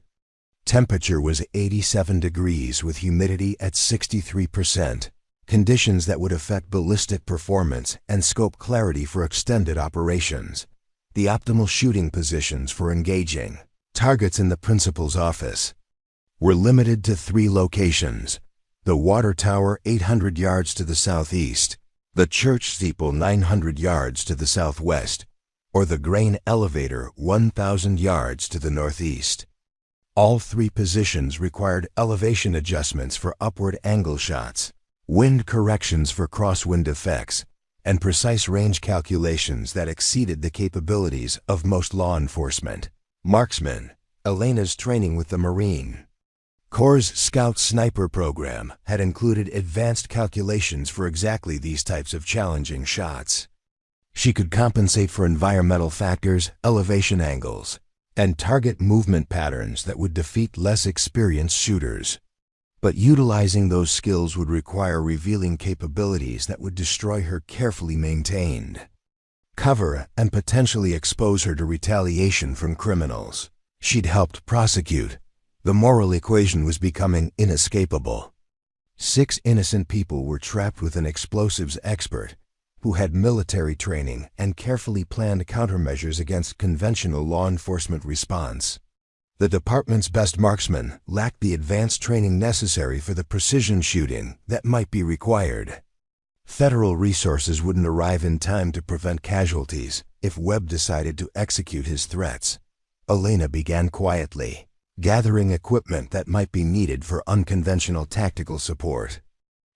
Temperature was 87 degrees with humidity at 63%, conditions that would affect ballistic performance and scope clarity for extended operations. The optimal shooting positions for engaging targets in the principal's office were limited to 3 locations: the water tower 800 yards to the southeast, the church steeple 900 yards to the southwest, or the grain elevator 1,000 yards to the northeast. All 3 positions required elevation adjustments for upward angle shots, wind corrections for crosswind effects, and precise range calculations that exceeded the capabilities of most law enforcement marksmen. Elena's training with the Marine Corps' Scout Sniper program had included advanced calculations for exactly these types of challenging shots. She could compensate for environmental factors, elevation angles, and target movement patterns that would defeat less experienced shooters. But utilizing those skills would require revealing capabilities that would destroy her carefully maintained cover and potentially expose her to retaliation from criminals she'd helped prosecute. The moral equation was becoming inescapable. 6 innocent people were trapped with an explosives expert who had military training and carefully planned countermeasures against conventional law enforcement response. The department's best marksmen lacked the advanced training necessary for the precision shooting that might be required. Federal resources wouldn't arrive in time to prevent casualties if Webb decided to execute his threats. Elena began quietly gathering equipment that might be needed for unconventional tactical support.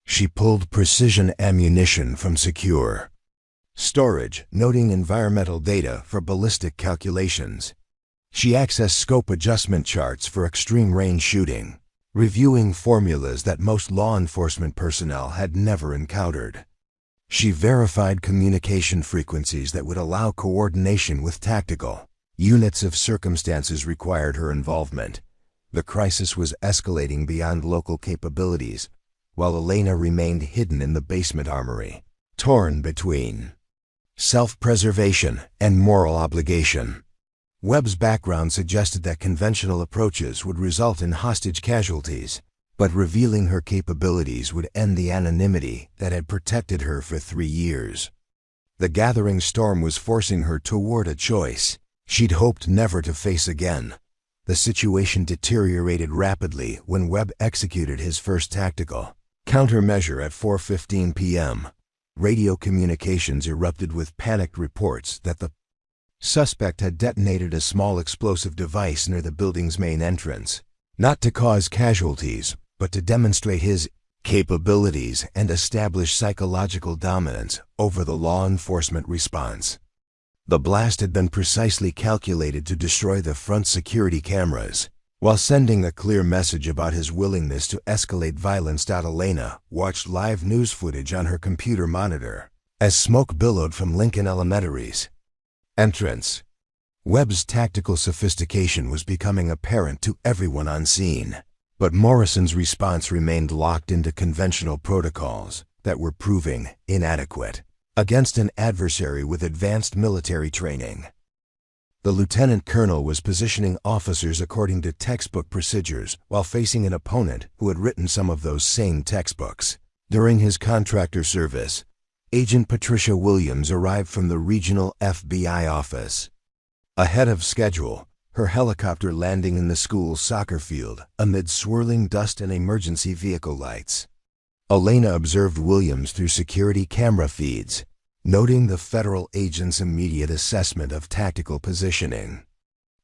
She pulled precision ammunition from secure storage, noting environmental data for ballistic calculations. She accessed scope adjustment charts for extreme range shooting, reviewing formulas that most law enforcement personnel had never encountered. She verified communication frequencies that would allow coordination with tactical units if circumstances required her involvement. The crisis was escalating beyond local capabilities, while Elena remained hidden in the basement armory, torn between self-preservation and moral obligation. Webb's background suggested that conventional approaches would result in hostage casualties, but revealing her capabilities would end the anonymity that had protected her for 3 years. The gathering storm was forcing her toward a choice she'd hoped never to face again. The situation deteriorated rapidly when Webb executed his first tactical countermeasure at 4:15 p.m. Radio communications erupted with panicked reports that the suspect had detonated a small explosive device near the building's main entrance, not to cause casualties, but to demonstrate his capabilities and establish psychological dominance over the law enforcement response. The blast had been precisely calculated to destroy the front security cameras, while sending a clear message about his willingness to escalate violence. Elena watched live news footage on her computer monitor as smoke billowed from Lincoln Elementary's entrance. Webb's tactical sophistication was becoming apparent to everyone on scene, but Morrison's response remained locked into conventional protocols that were proving inadequate against an adversary with advanced military training. The lieutenant colonel was positioning officers according to textbook procedures while facing an opponent who had written some of those same textbooks. During his contractor service, Agent Patricia Williams arrived from the regional FBI office. Ahead of schedule, her helicopter landing in the school's soccer field amid swirling dust and emergency vehicle lights. Elena observed Williams through security camera feeds, noting the federal agent's immediate assessment of tactical positioning.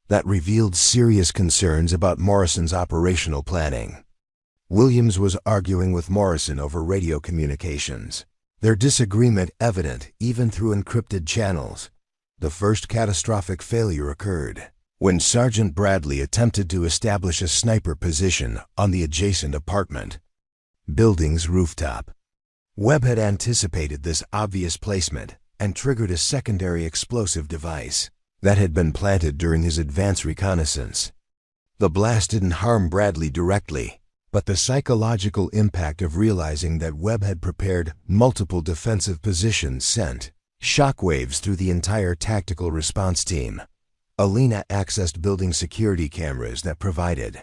That revealed serious concerns about Morrison's operational planning. Williams was arguing with Morrison over radio communications, their disagreement evident even through encrypted channels. The first catastrophic failure occurred when Sergeant Bradley attempted to establish a sniper position on the adjacent apartment building's rooftop. Webb had anticipated this obvious placement and triggered a secondary explosive device that had been planted during his advance reconnaissance. The blast didn't harm Bradley directly, but the psychological impact of realizing that Webb had prepared multiple defensive positions sent shockwaves through the entire tactical response team. Elena accessed building security cameras that provided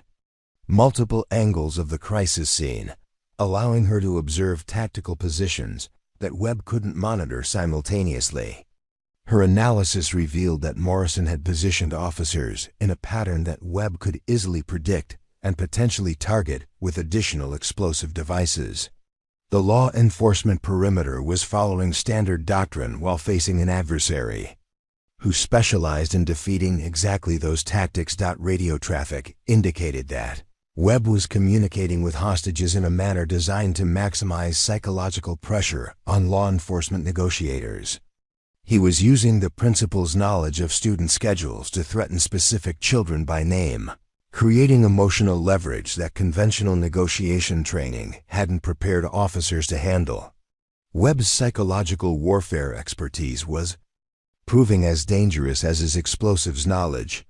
multiple angles of the crisis scene, allowing her to observe tactical positions that Webb couldn't monitor simultaneously. Her analysis revealed that Morrison had positioned officers in a pattern that Webb could easily predict and potentially target with additional explosive devices. The law enforcement perimeter was following standard doctrine while facing an adversary who specialized in defeating exactly those tactics. Radio traffic indicated that Webb was communicating with hostages in a manner designed to maximize psychological pressure on law enforcement negotiators. He was using the principal's knowledge of student schedules to threaten specific children by name, creating emotional leverage that conventional negotiation training hadn't prepared officers to handle. Webb's psychological warfare expertise was proving as dangerous as his explosives knowledge.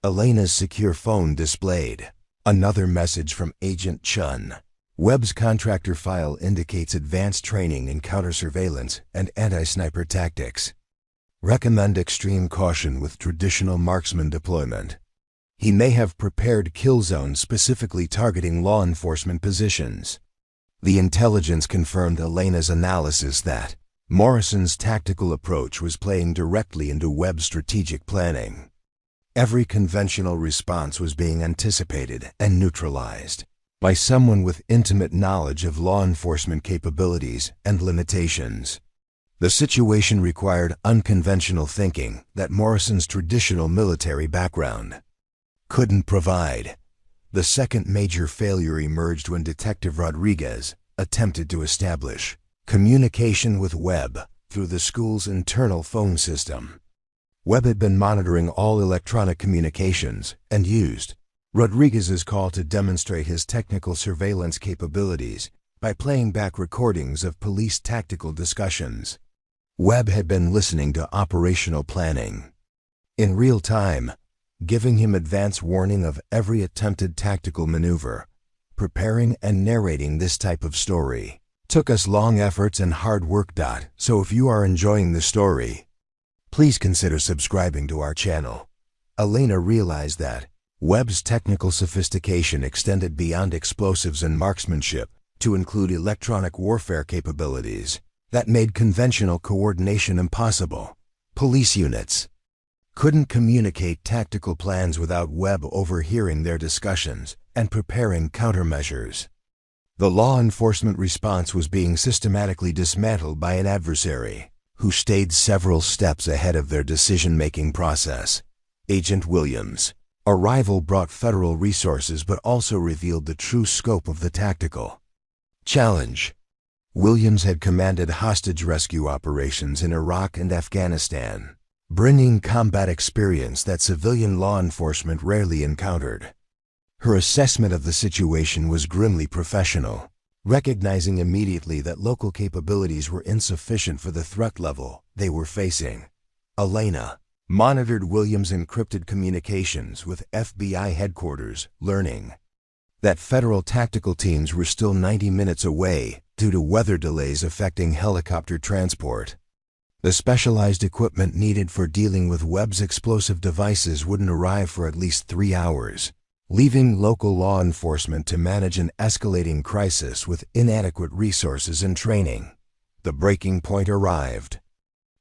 Elena's secure phone displayed another message from Agent Chun. Webb's contractor file indicates advanced training in counter-surveillance and anti-sniper tactics. Recommend extreme caution with traditional marksman deployment. He may have prepared kill zones specifically targeting law enforcement positions. The intelligence confirmed Elena's analysis that Morrison's tactical approach was playing directly into Webb's strategic planning. Every conventional response was being anticipated and neutralized by someone with intimate knowledge of law enforcement capabilities and limitations. The situation required unconventional thinking that Morrison's traditional military background couldn't provide. The second major failure emerged when Detective Rodriguez attempted to establish communication with Webb through the school's internal phone system. Webb had been monitoring all electronic communications and used Rodriguez's call to demonstrate his technical surveillance capabilities by playing back recordings of police tactical discussions. Webb had been listening to operational planning in real time, giving him advance warning of every attempted tactical maneuver. Preparing and narrating this type of story took us long efforts and hard work. So if you are enjoying the story, please consider subscribing to our channel. Elena realized that Webb's technical sophistication extended beyond explosives and marksmanship to include electronic warfare capabilities that made conventional coordination impossible. Police units couldn't communicate tactical plans without Webb overhearing their discussions and preparing countermeasures. The law enforcement response was being systematically dismantled by an adversary who stayed several steps ahead of their decision-making process. Agent Williams' arrival brought federal resources but also revealed the true scope of the tactical challenge. Williams had commanded hostage rescue operations in Iraq and Afghanistan, bringing combat experience that civilian law enforcement rarely encountered. Her assessment of the situation was grimly professional, recognizing immediately that local capabilities were insufficient for the threat level they were facing. Elena monitored Williams' encrypted communications with FBI headquarters, learning that federal tactical teams were still 90 minutes away due to weather delays affecting helicopter transport. The specialized equipment needed for dealing with Webb's explosive devices wouldn't arrive for at least 3 hours, leaving local law enforcement to manage an escalating crisis with inadequate resources and training. The breaking point arrived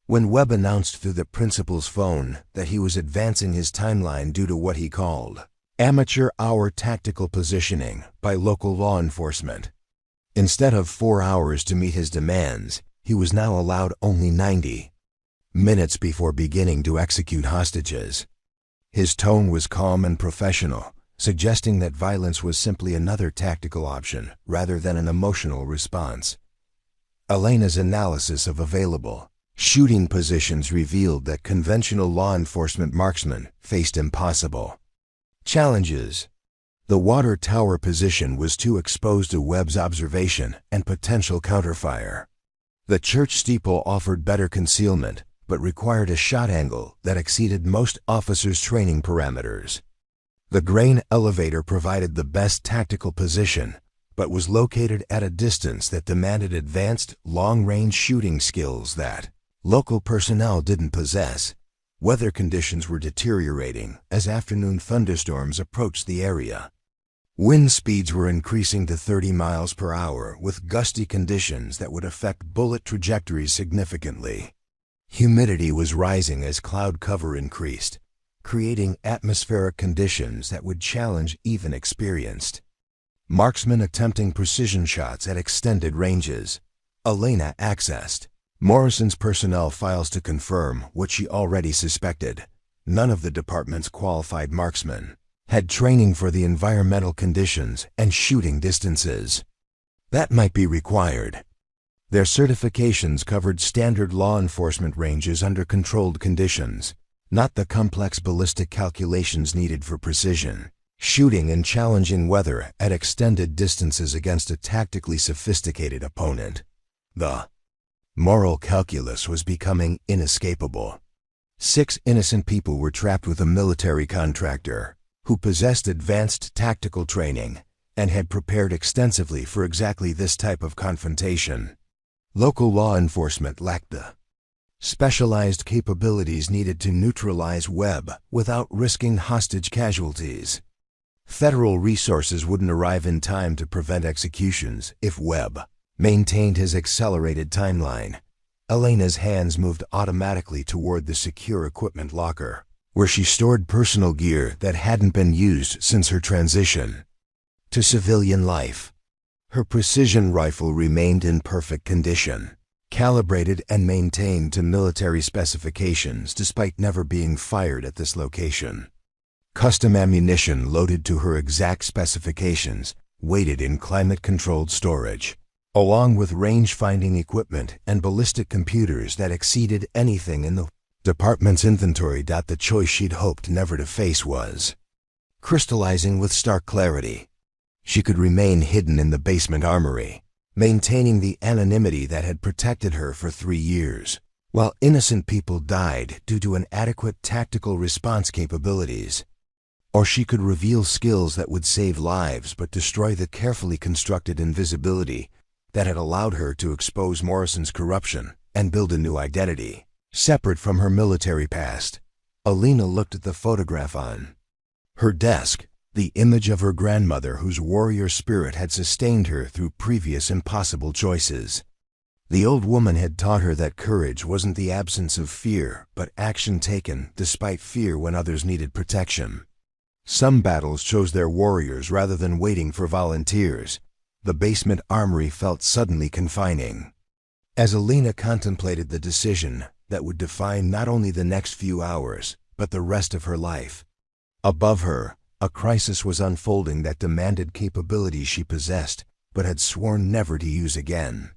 when Webb announced through the principal's phone that he was advancing his timeline due to what he called amateur hour tactical positioning by local law enforcement. Instead of 4 hours to meet his demands, he was now allowed only 90 minutes before beginning to execute hostages. His tone was calm and professional, suggesting that violence was simply another tactical option rather than an emotional response. Elena's analysis of available shooting positions revealed that conventional law enforcement marksmen faced impossible challenges. The water tower position was too exposed to Webb's observation and potential counterfire. The church steeple offered better concealment, but required a shot angle that exceeded most officers' training parameters. The grain elevator provided the best tactical position, but was located at a distance that demanded advanced, long-range shooting skills that local personnel didn't possess. Weather conditions were deteriorating as afternoon thunderstorms approached the area. Wind speeds were increasing to 30 miles per hour with gusty conditions that would affect bullet trajectories significantly. Humidity was rising as cloud cover increased, creating atmospheric conditions that would challenge even experienced marksmen attempting precision shots at extended ranges. Elena accessed Morrison's personnel files to confirm what she already suspected. None of the department's qualified marksmen had training for the environmental conditions and shooting distances that might be required. Their certifications covered standard law enforcement ranges under controlled conditions, not the complex ballistic calculations needed for precision shooting in challenging weather at extended distances against a tactically sophisticated opponent. The moral calculus was becoming inescapable. 6 innocent people were trapped with a military contractor who possessed advanced tactical training and had prepared extensively for exactly this type of confrontation. Local law enforcement lacked the specialized capabilities needed to neutralize Webb without risking hostage casualties. Federal resources wouldn't arrive in time to prevent executions if Webb maintained his accelerated timeline. Elena's hands moved automatically toward the secure equipment locker, where she stored personal gear that hadn't been used since her transition to civilian life. Her precision rifle remained in perfect condition, calibrated and maintained to military specifications despite never being fired at this location. Custom ammunition loaded to her exact specifications waited in climate-controlled storage, along with range-finding equipment and ballistic computers that exceeded anything in the department's inventory. The choice she'd hoped never to face was crystallizing with stark clarity. She could remain hidden in the basement armory, maintaining the anonymity that had protected her for 3 years, while innocent people died due to inadequate tactical response capabilities. Or she could reveal skills that would save lives but destroy the carefully constructed invisibility that had allowed her to expose Morrison's corruption and build a new identity, separate from her military past. Elena looked at the photograph on her desk, the image of her grandmother whose warrior spirit had sustained her through previous impossible choices. The old woman had taught her that courage wasn't the absence of fear, but action taken despite fear when others needed protection. Some battles chose their warriors rather than waiting for volunteers. The basement armory felt suddenly confining. As Elena contemplated the decision that would define not only the next few hours, but the rest of her life, above her, a crisis was unfolding that demanded capabilities she possessed, but had sworn never to use again.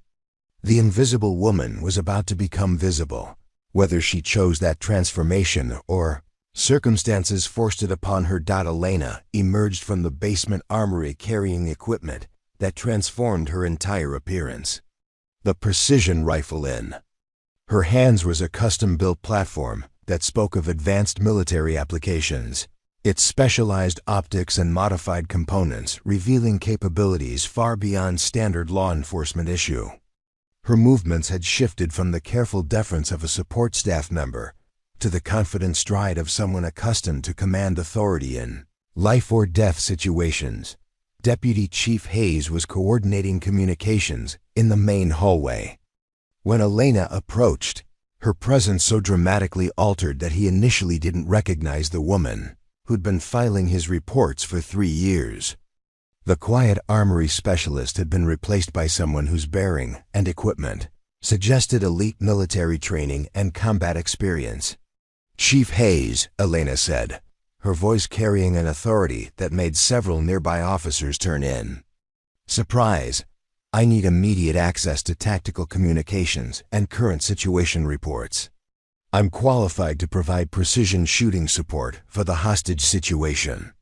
The invisible woman was about to become visible, whether she chose that transformation or circumstances forced it upon her. Elena emerged from the basement armory carrying equipment that transformed her entire appearance. The precision rifle in her hands was a custom-built platform that spoke of advanced military applications, its specialized optics and modified components revealing capabilities far beyond standard law enforcement issue. Her movements had shifted from the careful deference of a support staff member to the confident stride of someone accustomed to command authority in life-or-death situations. Deputy Chief Hayes was coordinating communications in the main hallway. When Elena approached, her presence so dramatically altered that he initially didn't recognize the woman who'd been filing his reports for 3 years. The quiet armory specialist had been replaced by someone whose bearing and equipment suggested elite military training and combat experience. "Chief Hayes," Elena said, her voice carrying an authority that made several nearby officers turn in. "Surprise! I need immediate access to tactical communications and current situation reports. I'm qualified to provide precision shooting support for the hostage situation."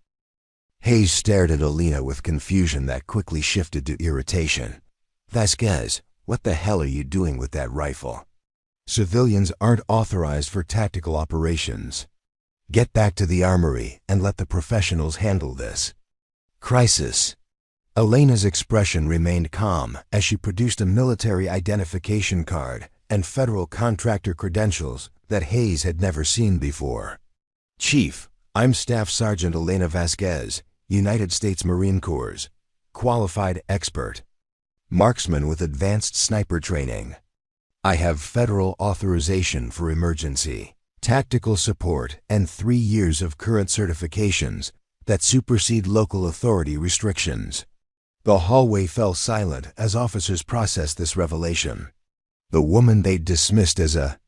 Hayes stared at Elena with confusion that quickly shifted to irritation. "Vasquez, what the hell are you doing with that rifle? Civilians aren't authorized for tactical operations. Get back to the armory and let the professionals handle this." Crisis. Elena's expression remained calm as she produced a military identification card and federal contractor credentials that Hayes had never seen before. "Chief, I'm Staff Sergeant Elena Vasquez, United States Marine Corps, qualified expert, marksman with advanced sniper training. I have federal authorization for emergency, tactical support, and 3 years of current certifications that supersede local authority restrictions." The hallway fell silent as officers processed this revelation. The woman they'd dismissed as a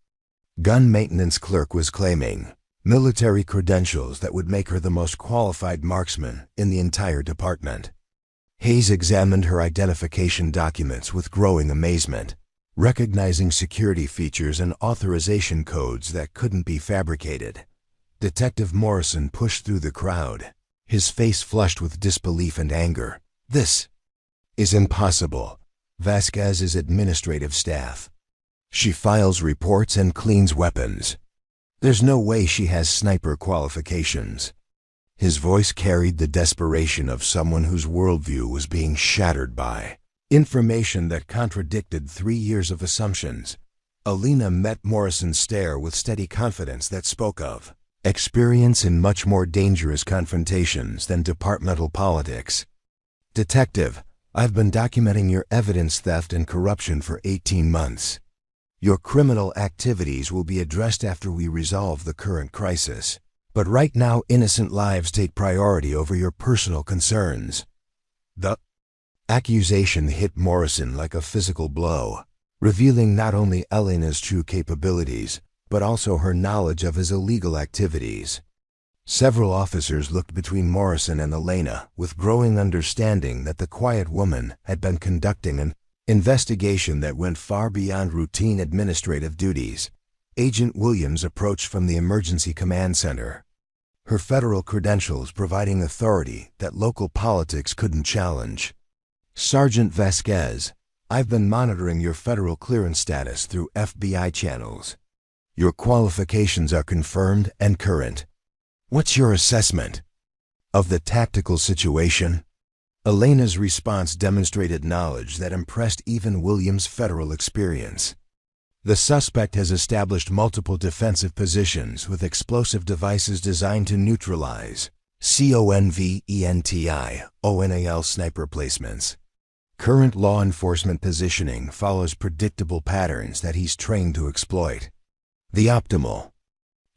gun maintenance clerk was claiming military credentials that would make her the most qualified marksman in the entire department. Hayes examined her identification documents with growing amazement, recognizing security features and authorization codes that couldn't be fabricated. Detective Morrison pushed through the crowd, his face flushed with disbelief and anger. "This is impossible. Vasquez is administrative staff. She files reports and cleans weapons. There's no way she has sniper qualifications." His voice carried the desperation of someone whose worldview was being shattered by information that contradicted 3 years of assumptions. Elena met Morrison's stare with steady confidence that spoke of experience in much more dangerous confrontations than departmental politics. "Detective, I've been documenting your evidence theft and corruption for 18 months. Your criminal activities will be addressed after we resolve the current crisis. But right now, innocent lives take priority over your personal concerns." The accusation hit Morrison like a physical blow, revealing not only Elena's true capabilities, but also her knowledge of his illegal activities. Several officers looked between Morrison and Elena with growing understanding that the quiet woman had been conducting an investigation that went far beyond routine administrative duties. Agent Williams approached from the Emergency Command Center, her federal credentials providing authority that local politics couldn't challenge. "Sergeant Vasquez, I've been monitoring your federal clearance status through FBI channels. Your qualifications are confirmed and current. What's your assessment of the tactical situation?" Elena's response demonstrated knowledge that impressed even Williams' federal experience. "The suspect has established multiple defensive positions with explosive devices designed to neutralize CONVENTIONAL sniper placements. Current law enforcement positioning follows predictable patterns that he's trained to exploit. The optimal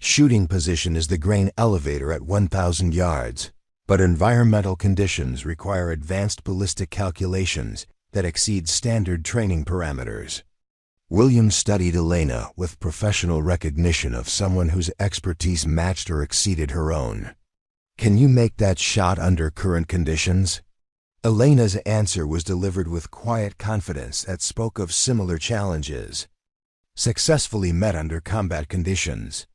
shooting position is the grain elevator at 1,000 yards, but environmental conditions require advanced ballistic calculations that exceed standard training parameters." Williams studied Elena with professional recognition of someone whose expertise matched or exceeded her own. "Can you make that shot under current conditions?" Elena's answer was delivered with quiet confidence that spoke of similar challenges. "Successfully met under combat conditions.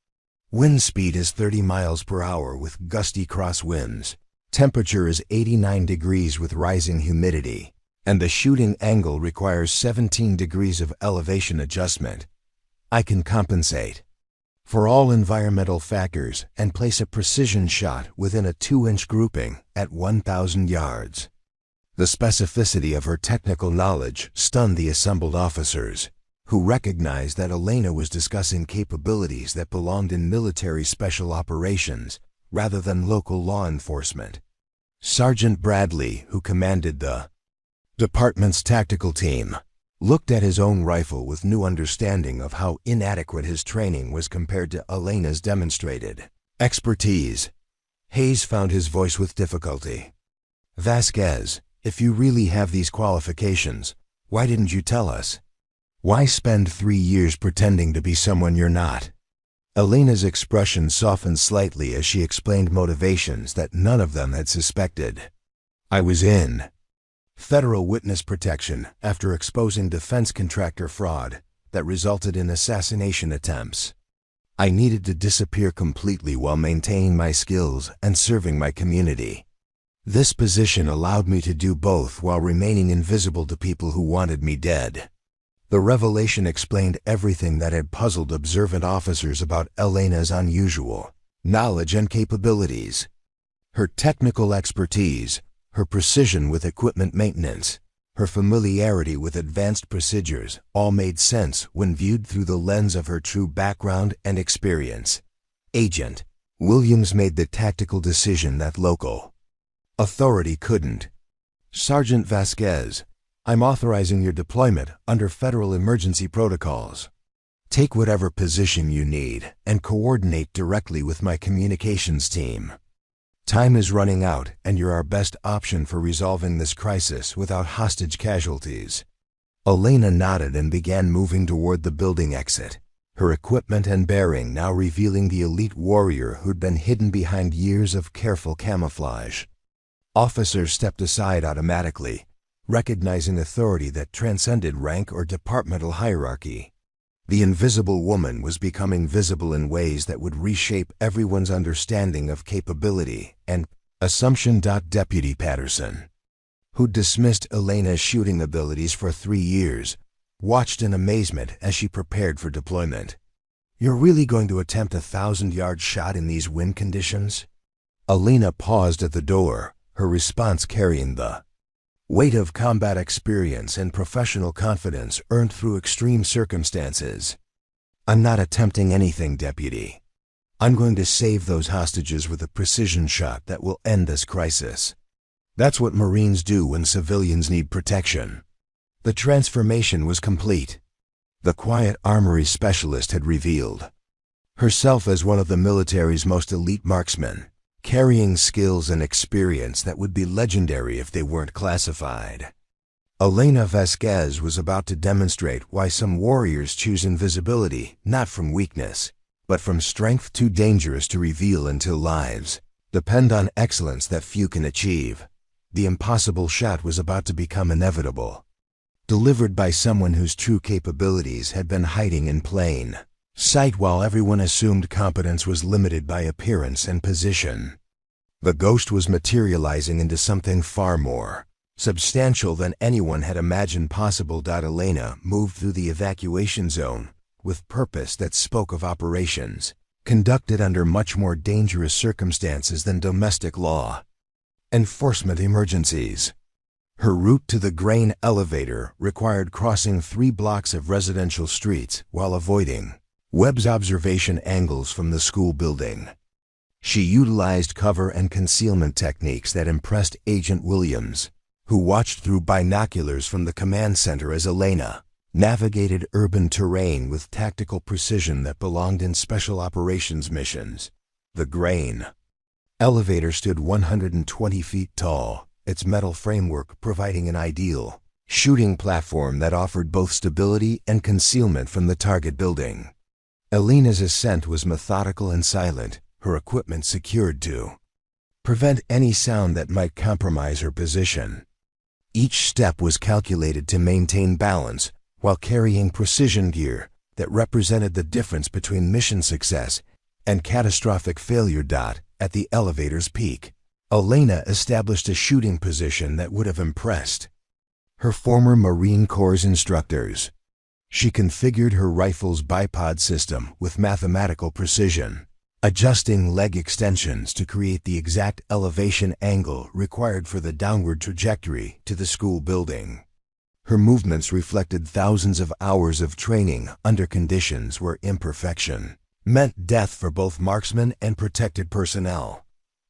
Wind speed is 30 miles per hour with gusty crosswinds. Temperature is 89 degrees with rising humidity, and the shooting angle requires 17 degrees of elevation adjustment. I can compensate for all environmental factors and place a precision shot within a 2-inch grouping at 1,000 yards." The specificity of her technical knowledge stunned the assembled officers, who recognized that Elena was discussing capabilities that belonged in military special operations rather than local law enforcement. Sergeant Bradley, who commanded the department's tactical team, looked at his own rifle with new understanding of how inadequate his training was compared to Elena's demonstrated expertise. Hayes found his voice with difficulty. "Vasquez, if you really have these qualifications, why didn't you tell us? Why spend 3 years pretending to be someone you're not?" Elena's expression softened slightly as she explained motivations that none of them had suspected. "I was in federal witness protection after exposing defense contractor fraud that resulted in assassination attempts. I needed to disappear completely while maintaining my skills and serving my community. This position allowed me to do both while remaining invisible to people who wanted me dead." The revelation explained everything that had puzzled observant officers about Elena's unusual knowledge and capabilities. Her technical expertise, her precision with equipment maintenance, her familiarity with advanced procedures all made sense when viewed through the lens of her true background and experience. Agent Williams made the tactical decision that local authority couldn't. "Sergeant Vasquez, I'm authorizing your deployment under federal emergency protocols. Take whatever position you need and coordinate directly with my communications team. Time is running out and you're our best option for resolving this crisis without hostage casualties." Elena nodded and began moving toward the building exit, her equipment and bearing now revealing the elite warrior who'd been hidden behind years of careful camouflage. Officers stepped aside automatically, recognizing authority that transcended rank or departmental hierarchy. The invisible woman was becoming visible in ways that would reshape everyone's understanding of capability and assumption. Deputy Patterson, who dismissed Elena's shooting abilities for 3 years, watched in amazement as she prepared for deployment. "You're really going to attempt a 1,000-yard shot in these wind conditions?" Elena paused at the door, her response carrying the weight of combat experience and professional confidence earned through extreme circumstances. "I'm not attempting anything, Deputy. I'm going to save those hostages with a precision shot that will end this crisis. That's what Marines do when civilians need protection." The transformation was complete. The quiet armory specialist had revealed herself as one of the military's most elite marksmen, carrying skills and experience that would be legendary if they weren't classified. Elena Vasquez was about to demonstrate why some warriors choose invisibility not from weakness, but from strength too dangerous to reveal until lives depend on excellence that few can achieve. The impossible shot was about to become inevitable, delivered by someone whose true capabilities had been hiding in plain sight while everyone assumed competence was limited by appearance and position. The ghost was materializing into something far more substantial than anyone had imagined possible. Elena moved through the evacuation zone with purpose that spoke of operations conducted under much more dangerous circumstances than domestic law enforcement emergencies. Her route to the grain elevator required crossing 3 blocks of residential streets while avoiding Webb's observation angles from the school building. She utilized cover and concealment techniques that impressed Agent Williams, who watched through binoculars from the command center as Elena navigated urban terrain with tactical precision that belonged in special operations missions. The grain elevator stood 120 feet tall, its metal framework providing an ideal shooting platform that offered both stability and concealment from the target building. Elena's ascent was methodical and silent, her equipment secured to prevent any sound that might compromise her position. Each step was calculated to maintain balance while carrying precision gear that represented the difference between mission success and catastrophic failure. At the elevator's peak, Elena established a shooting position that would have impressed her former Marine Corps instructors. She configured her rifle's bipod system with mathematical precision, adjusting leg extensions to create the exact elevation angle required for the downward trajectory to the school building. Her movements reflected thousands of hours of training under conditions where imperfection meant death for both marksmen and protected personnel.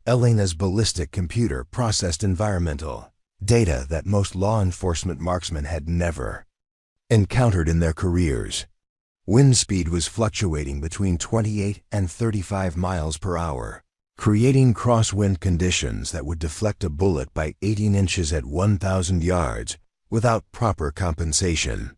Elena's ballistic computer processed environmental data that most law enforcement marksmen had never encountered in their careers. Wind speed was fluctuating between 28 and 35 miles per hour, creating crosswind conditions that would deflect a bullet by 18 inches at 1,000 yards without proper compensation.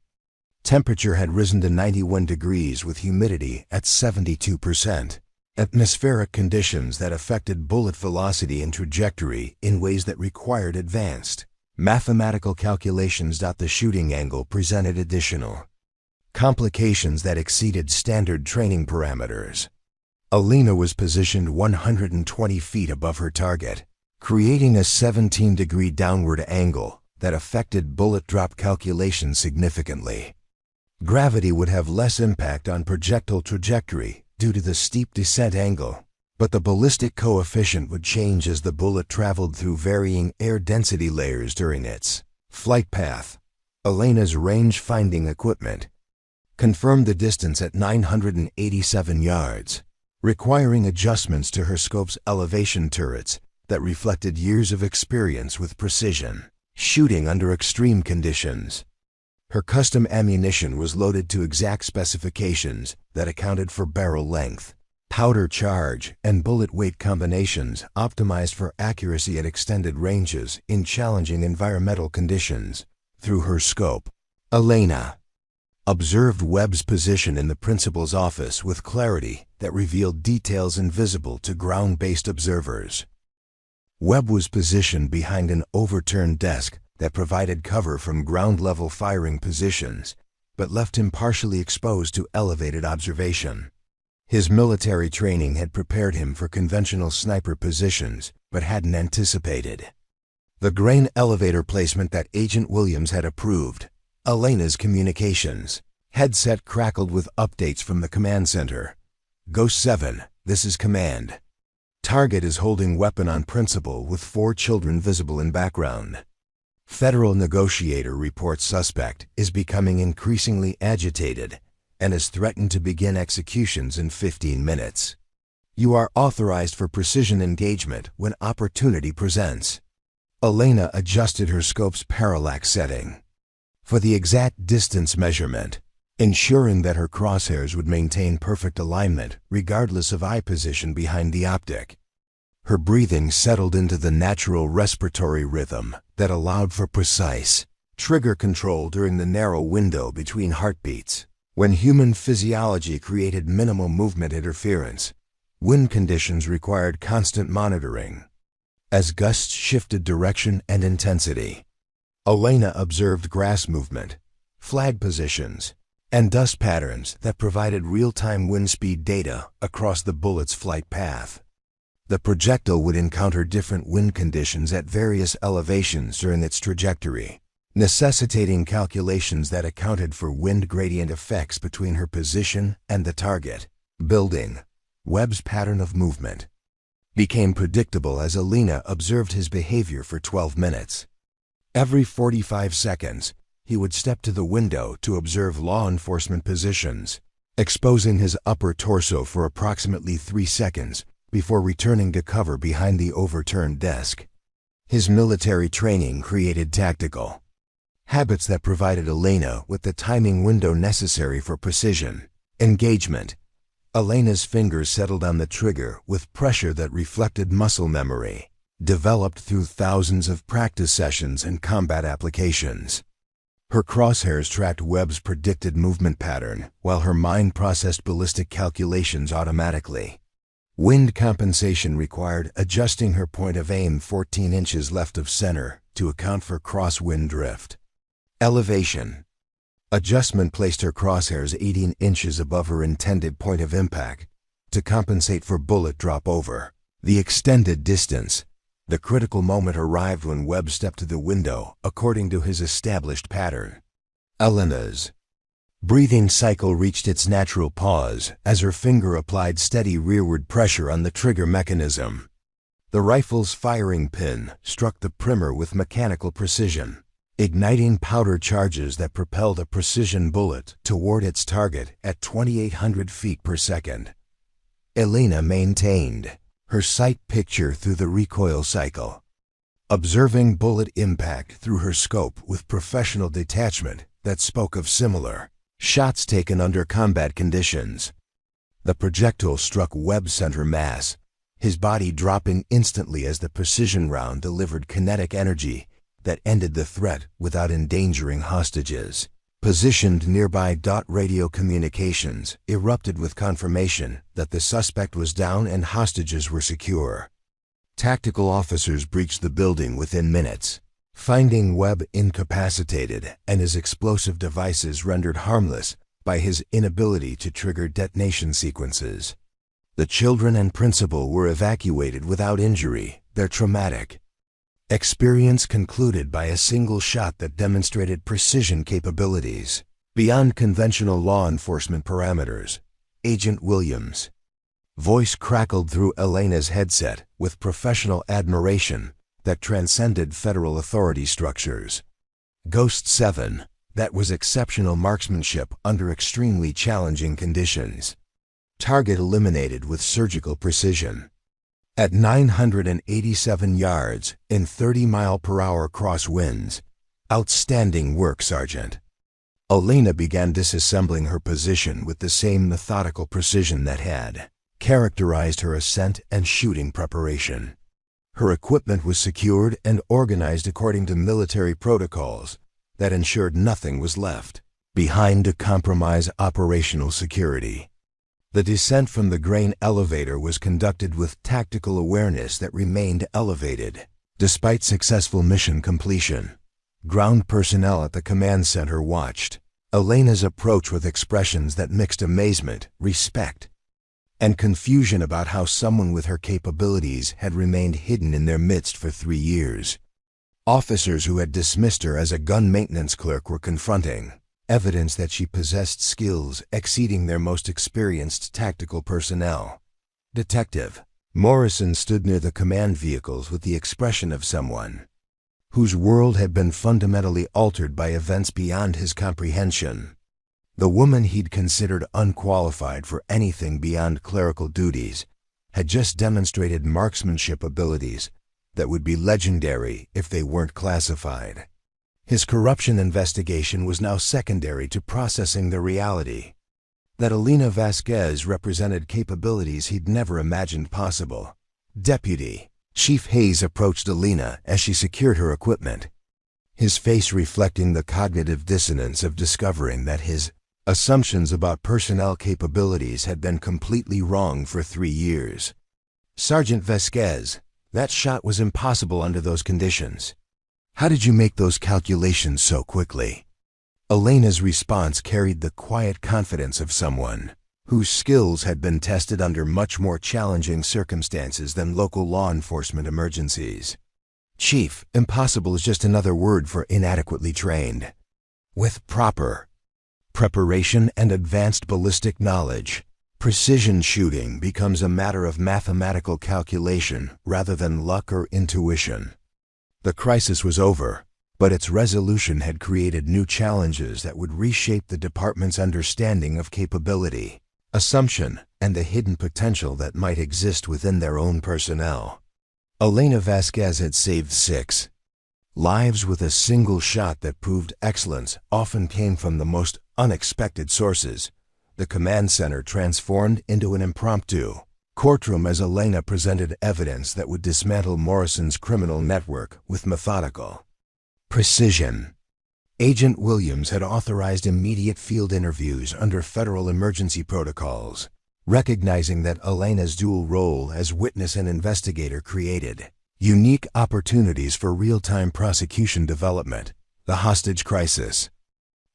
Temperature had risen to 91 degrees with humidity at 72%. Atmospheric conditions that affected bullet velocity and trajectory in ways that required advanced mathematical calculations. The shooting angle presented additional complications that exceeded standard training parameters. Elena was positioned 120 feet above her target, creating a 17-degree downward angle that affected bullet drop calculations significantly. Gravity would have less impact on projectile trajectory due to the steep descent angle, but the ballistic coefficient would change as the bullet traveled through varying air density layers during its flight path. Elena's range-finding equipment confirmed the distance at 987 yards, requiring adjustments to her scope's elevation turrets that reflected years of experience with precision shooting under extreme conditions. Her custom ammunition was loaded to exact specifications that accounted for barrel length, powder charge, and bullet weight combinations optimized for accuracy at extended ranges in challenging environmental conditions. Through her scope, Elena observed Webb's position in the principal's office with clarity that revealed details invisible to ground-based observers. Webb was positioned behind an overturned desk that provided cover from ground-level firing positions, but left him partially exposed to elevated observation. His military training had prepared him for conventional sniper positions, but hadn't anticipated the grain elevator placement that Agent Williams had approved. Elena's communications headset crackled with updates from the command center. Ghost 7, this is command. Target is holding weapon on principal with 4 children visible in background. Federal negotiator reports suspect is becoming increasingly agitated and has threatened to begin executions in 15 minutes. You are authorized for precision engagement when opportunity presents. Elena adjusted her scope's parallax setting for the exact distance measurement, ensuring that her crosshairs would maintain perfect alignment regardless of eye position behind the optic. Her breathing settled into the natural respiratory rhythm that allowed for precise trigger control during the narrow window between heartbeats. When human physiology created minimal movement interference, wind conditions required constant monitoring. As gusts shifted direction and intensity, Elena observed grass movement, flag positions, and dust patterns that provided real-time wind speed data across the bullet's flight path. The projectile would encounter different wind conditions at various elevations during its trajectory, necessitating calculations that accounted for wind gradient effects between her position and the target. Building. Webb's pattern of movement became predictable as Elena observed his behavior for 12 minutes. Every 45 seconds, he would step to the window to observe law enforcement positions, exposing his upper torso for approximately 3 seconds before returning to cover behind the overturned desk. His military training created tactical habits that provided Elena with the timing window necessary for precision engagement. Elena's fingers settled on the trigger with pressure that reflected muscle memory, developed through thousands of practice sessions and combat applications. Her crosshairs tracked Webb's predicted movement pattern, while her mind processed ballistic calculations automatically. Wind compensation required adjusting her point of aim 14 inches left of center to account for crosswind drift. Elevation. Adjustment placed her crosshairs 18 inches above her intended point of impact to compensate for bullet drop over the extended distance. The critical moment arrived when Webb stepped to the window according to his established pattern. Elena's Breathing cycle reached its natural pause as her finger applied steady rearward pressure on the trigger mechanism. The rifle's firing pin struck the primer with mechanical precision, igniting powder charges that propelled a precision bullet toward its target at 2,800 feet per second. Elena maintained her sight picture through the recoil cycle, observing bullet impact through her scope with professional detachment that spoke of similar shots taken under combat conditions. The projectile struck Webb's center mass, his body dropping instantly as the precision round delivered kinetic energy that ended the threat without endangering hostages. Positioned nearby, radio communications erupted with confirmation that the suspect was down and hostages were secure. Tactical officers breached the building within minutes, finding Webb incapacitated and his explosive devices rendered harmless by his inability to trigger detonation sequences. The children and principal were evacuated without injury, their traumatic experience concluded by a single shot that demonstrated precision capabilities beyond conventional law enforcement parameters. Agent Williams' voice crackled through Elena's headset with professional admiration that transcended federal authority structures. Ghost 7, that was exceptional marksmanship under extremely challenging conditions. Target eliminated with surgical precision. At 987 yards in 30-mile-per-hour crosswinds. Outstanding work, Sergeant. Elena began disassembling her position with the same methodical precision that had characterized her ascent and shooting preparation. Her equipment was secured and organized according to military protocols that ensured nothing was left behind to compromise operational security. The descent from the grain elevator was conducted with tactical awareness that remained elevated, despite successful mission completion. Ground personnel at the command center watched Elena's approach with expressions that mixed amazement, respect, and confusion about how someone with her capabilities had remained hidden in their midst for 3 years. Officers who had dismissed her as a gun maintenance clerk were confronting evidence that she possessed skills exceeding their most experienced tactical personnel. Detective Morrison stood near the command vehicles with the expression of someone whose world had been fundamentally altered by events beyond his comprehension. The woman he'd considered unqualified for anything beyond clerical duties had just demonstrated marksmanship abilities that would be legendary if they weren't classified. His corruption investigation was now secondary to processing the reality that Elena Vasquez represented capabilities he'd never imagined possible. Deputy Chief Hayes approached Elena as she secured her equipment, his face reflecting the cognitive dissonance of discovering that his assumptions about personnel capabilities had been completely wrong for 3 years. Sergeant Vasquez, that shot was impossible under those conditions. How did you make those calculations so quickly? Elena's response carried the quiet confidence of someone whose skills had been tested under much more challenging circumstances than local law enforcement emergencies. Chief, impossible is just another word for inadequately trained. With proper preparation and advanced ballistic knowledge, precision shooting becomes a matter of mathematical calculation rather than luck or intuition. The crisis was over, but its resolution had created new challenges that would reshape the department's understanding of capability, assumption, and the hidden potential that might exist within their own personnel. Elena Vasquez had saved 6 lives with a single shot that proved excellence often came from the most unexpected sources. The command center transformed into an impromptu courtroom as Elena presented evidence that would dismantle Morrison's criminal network with methodical precision. Agent Williams had authorized immediate field interviews under federal emergency protocols, recognizing that Elena's dual role as witness and investigator created unique opportunities for real-time prosecution development. The hostage crisis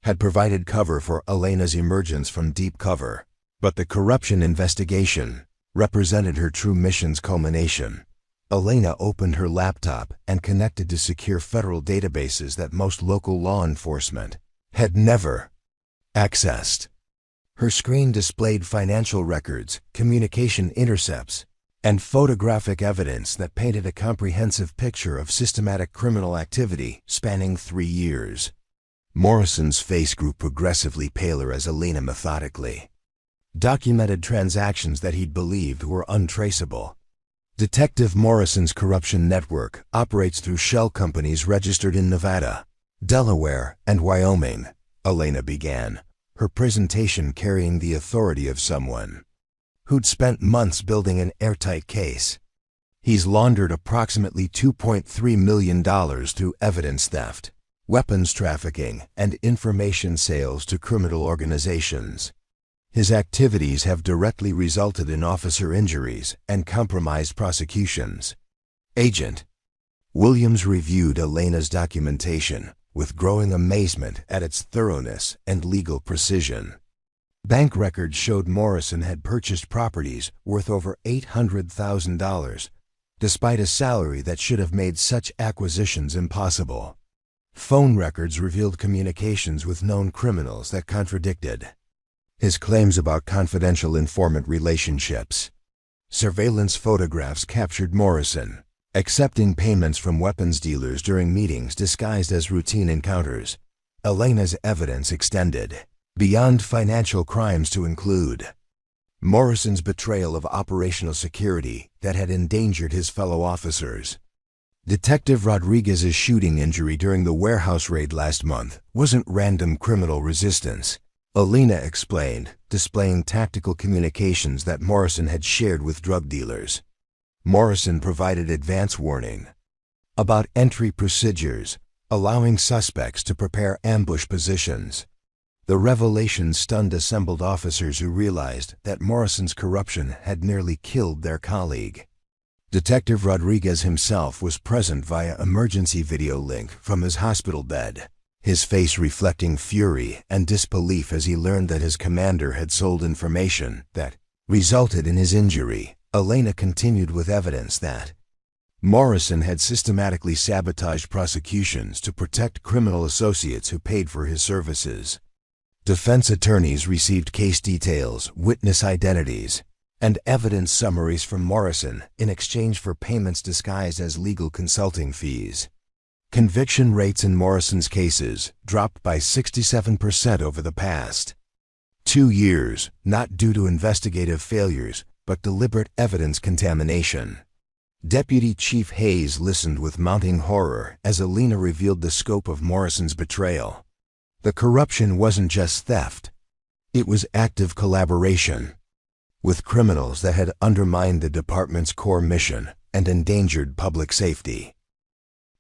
had provided cover for Elena's emergence from deep cover, but the corruption investigation represented her true mission's culmination. Elena opened her laptop and connected to secure federal databases that most local law enforcement had never accessed. Her screen displayed financial records, communication intercepts, and photographic evidence that painted a comprehensive picture of systematic criminal activity spanning 3 years. Morrison's face grew progressively paler as Elena methodically documented transactions that he'd believed were untraceable. Detective Morrison's corruption network operates through shell companies registered in Nevada, Delaware, and Wyoming, Elena began, her presentation carrying the authority of someone who'd spent months building an airtight case. He's laundered approximately $2.3 million through evidence theft, weapons trafficking, and information sales to criminal organizations. His activities have directly resulted in officer injuries and compromised prosecutions. Agent Williams reviewed Elena's documentation with growing amazement at its thoroughness and legal precision. Bank records showed Morrison had purchased properties worth over $800,000, despite a salary that should have made such acquisitions impossible. Phone records revealed communications with known criminals that contradicted his claims about confidential informant relationships. Surveillance photographs captured Morrison accepting payments from weapons dealers during meetings disguised as routine encounters. Elena's evidence extended beyond financial crimes to include Morrison's betrayal of operational security that had endangered his fellow officers. Detective Rodriguez's shooting injury during the warehouse raid last month wasn't random criminal resistance, Elena explained, displaying tactical communications that Morrison had shared with drug dealers. Morrison provided advance warning about entry procedures, allowing suspects to prepare ambush positions. The revelation stunned assembled officers who realized that Morrison's corruption had nearly killed their colleague. Detective Rodriguez himself was present via emergency video link from his hospital bed, his face reflecting fury and disbelief as he learned that his commander had sold information that resulted in his injury. Elena continued with evidence that Morrison had systematically sabotaged prosecutions to protect criminal associates who paid for his services. Defense attorneys received case details, witness identities, and evidence summaries from Morrison in exchange for payments disguised as legal consulting fees. Conviction rates in Morrison's cases dropped by 67% over the past 2 years, not due to investigative failures, but deliberate evidence contamination. Deputy Chief Hayes listened with mounting horror as Elena revealed the scope of Morrison's betrayal. The corruption wasn't just theft. It was active collaboration with criminals that had undermined the department's core mission and endangered public safety.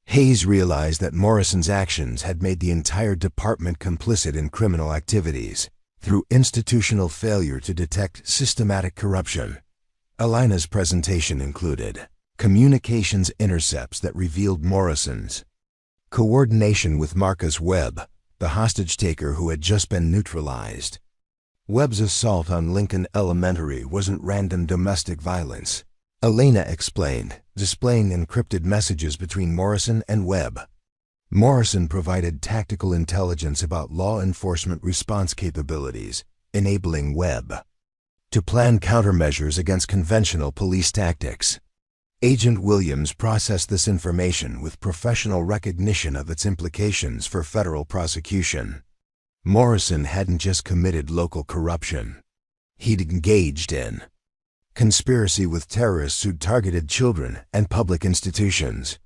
Hayes realized that Morrison's actions had made the entire department complicit in criminal activities through institutional failure to detect systematic corruption. Elena's presentation included communications intercepts that revealed Morrison's coordination with Marcus Webb, the hostage-taker who had just been neutralized. Webb's assault on Lincoln Elementary wasn't random domestic violence, Elena explained, displaying encrypted messages between Morrison and Webb. Morrison provided tactical intelligence about law enforcement response capabilities, enabling Webb to plan countermeasures against conventional police tactics. Agent Williams processed this information with professional recognition of its implications for federal prosecution. Morrison hadn't just committed local corruption. He'd engaged in conspiracy with terrorists who'd targeted children and public institutions.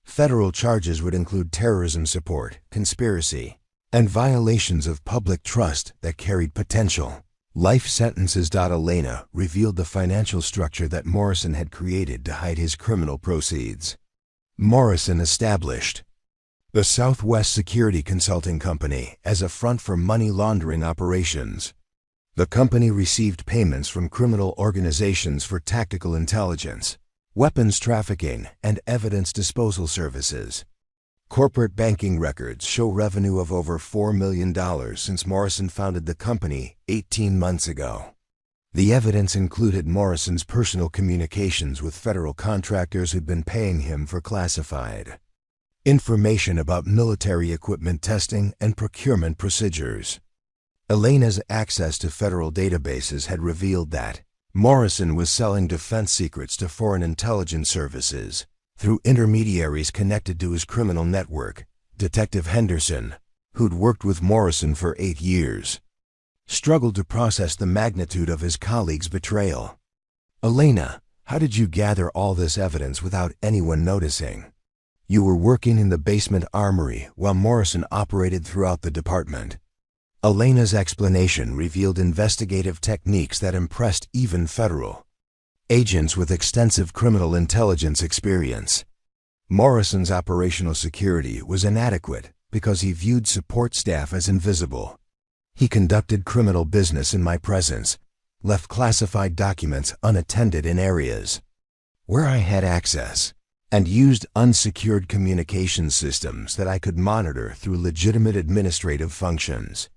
Federal charges would include terrorism support, conspiracy, and violations of public trust that carried potential life sentences. Elena revealed the financial structure that Morrison had created to hide his criminal proceeds. Morrison established the Southwest Security Consulting Company as a front for money laundering operations. The company received payments from criminal organizations for tactical intelligence, weapons trafficking, and evidence disposal services. Corporate banking records show revenue of over $4 million since Morrison founded the company 18 months ago. The evidence included Morrison's personal communications with federal contractors who'd been paying him for classified information about military equipment testing and procurement procedures. Elena's access to federal databases had revealed that Morrison was selling defense secrets to foreign intelligence services through intermediaries connected to his criminal network, Detective Henderson, who'd worked with Morrison for 8 years, struggled to process the magnitude of his colleague's betrayal. "Elena, how did you gather all this evidence without anyone noticing? You were working in the basement armory while Morrison operated throughout the department." Elena's explanation revealed investigative techniques that impressed even federal agents with extensive criminal intelligence experience. Morrison's operational security was inadequate because he viewed support staff as invisible. "He conducted criminal business in my presence, left classified documents unattended in areas where I had access, and used unsecured communication systems that I could monitor through legitimate administrative functions."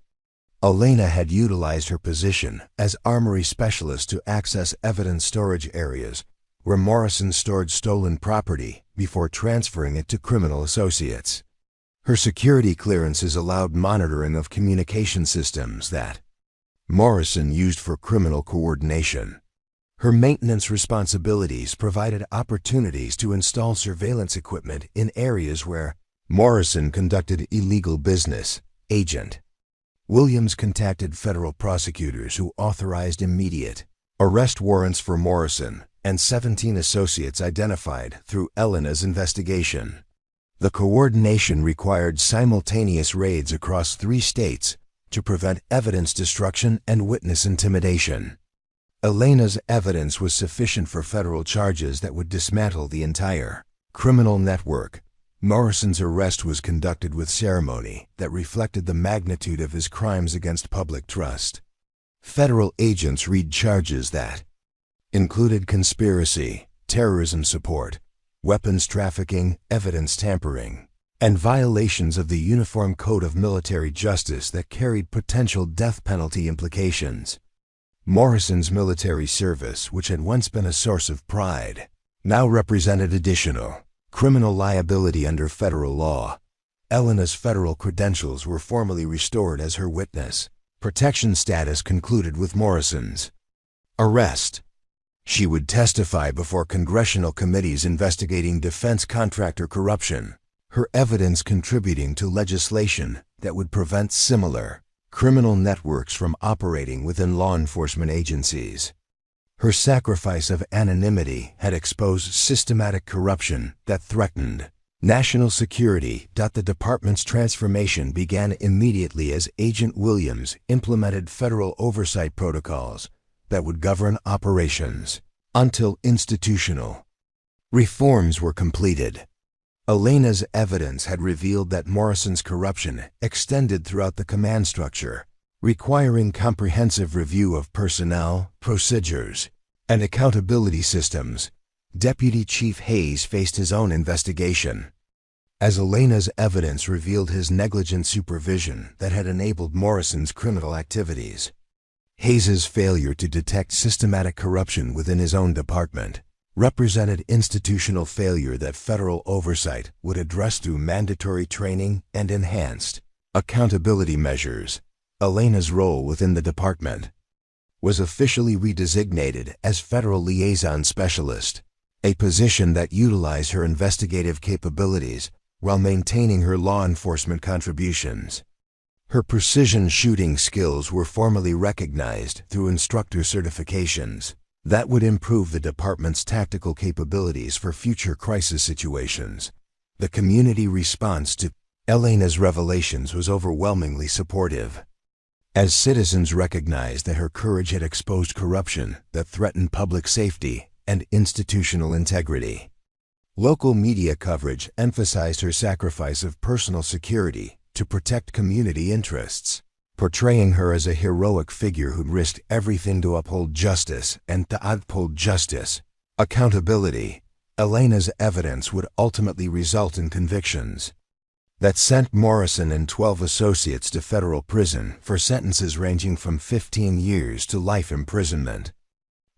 Elena had utilized her position as armory specialist to access evidence storage areas where Morrison stored stolen property before transferring it to criminal associates. Her security clearances allowed monitoring of communication systems that Morrison used for criminal coordination. Her maintenance responsibilities provided opportunities to install surveillance equipment in areas where Morrison conducted illegal business. Agent Williams contacted federal prosecutors who authorized immediate arrest warrants for Morrison and 17 associates identified through Elena's investigation. The coordination required simultaneous raids across 3 states to prevent evidence destruction and witness intimidation. Elena's evidence was sufficient for federal charges that would dismantle the entire criminal network. Morrison's arrest was conducted with ceremony that reflected the magnitude of his crimes against public trust. Federal agents read charges that included conspiracy, terrorism support, weapons trafficking, evidence tampering, and violations of the Uniform Code of Military Justice that carried potential death penalty implications. Morrison's military service, which had once been a source of pride, now represented additional criminal liability under federal law. Elena's federal credentials were formally restored as her witness protection status concluded with Morrison's arrest. She would testify before congressional committees investigating defense contractor corruption, her evidence contributing to legislation that would prevent similar criminal networks from operating within law enforcement agencies. Her sacrifice of anonymity had exposed systematic corruption that threatened national security. The department's transformation began immediately as Agent Williams implemented federal oversight protocols that would govern operations until institutional reforms were completed. Elena's evidence had revealed that Morrison's corruption extended throughout the command structure, requiring comprehensive review of personnel, procedures, and accountability systems. Deputy Chief Hayes faced his own investigation, as Elena's evidence revealed his negligent supervision that had enabled Morrison's criminal activities. Hayes's failure to detect systematic corruption within his own department represented institutional failure that federal oversight would address through mandatory training and enhanced accountability measures. Elena's role within the department was officially redesignated as Federal Liaison Specialist, a position that utilized her investigative capabilities while maintaining her law enforcement contributions. Her precision shooting skills were formally recognized through instructor certifications that would improve the department's tactical capabilities for future crisis situations. The community response to Elena's revelations was overwhelmingly supportive, as citizens recognized that her courage had exposed corruption that threatened public safety and institutional integrity. Local media coverage emphasized her sacrifice of personal security to protect community interests, portraying her as a heroic figure who risked everything to uphold justice and to uphold justice. Accountability. Elena's evidence would ultimately result in convictions that sent Morrison and 12 associates to federal prison for sentences ranging from 15 years to life imprisonment.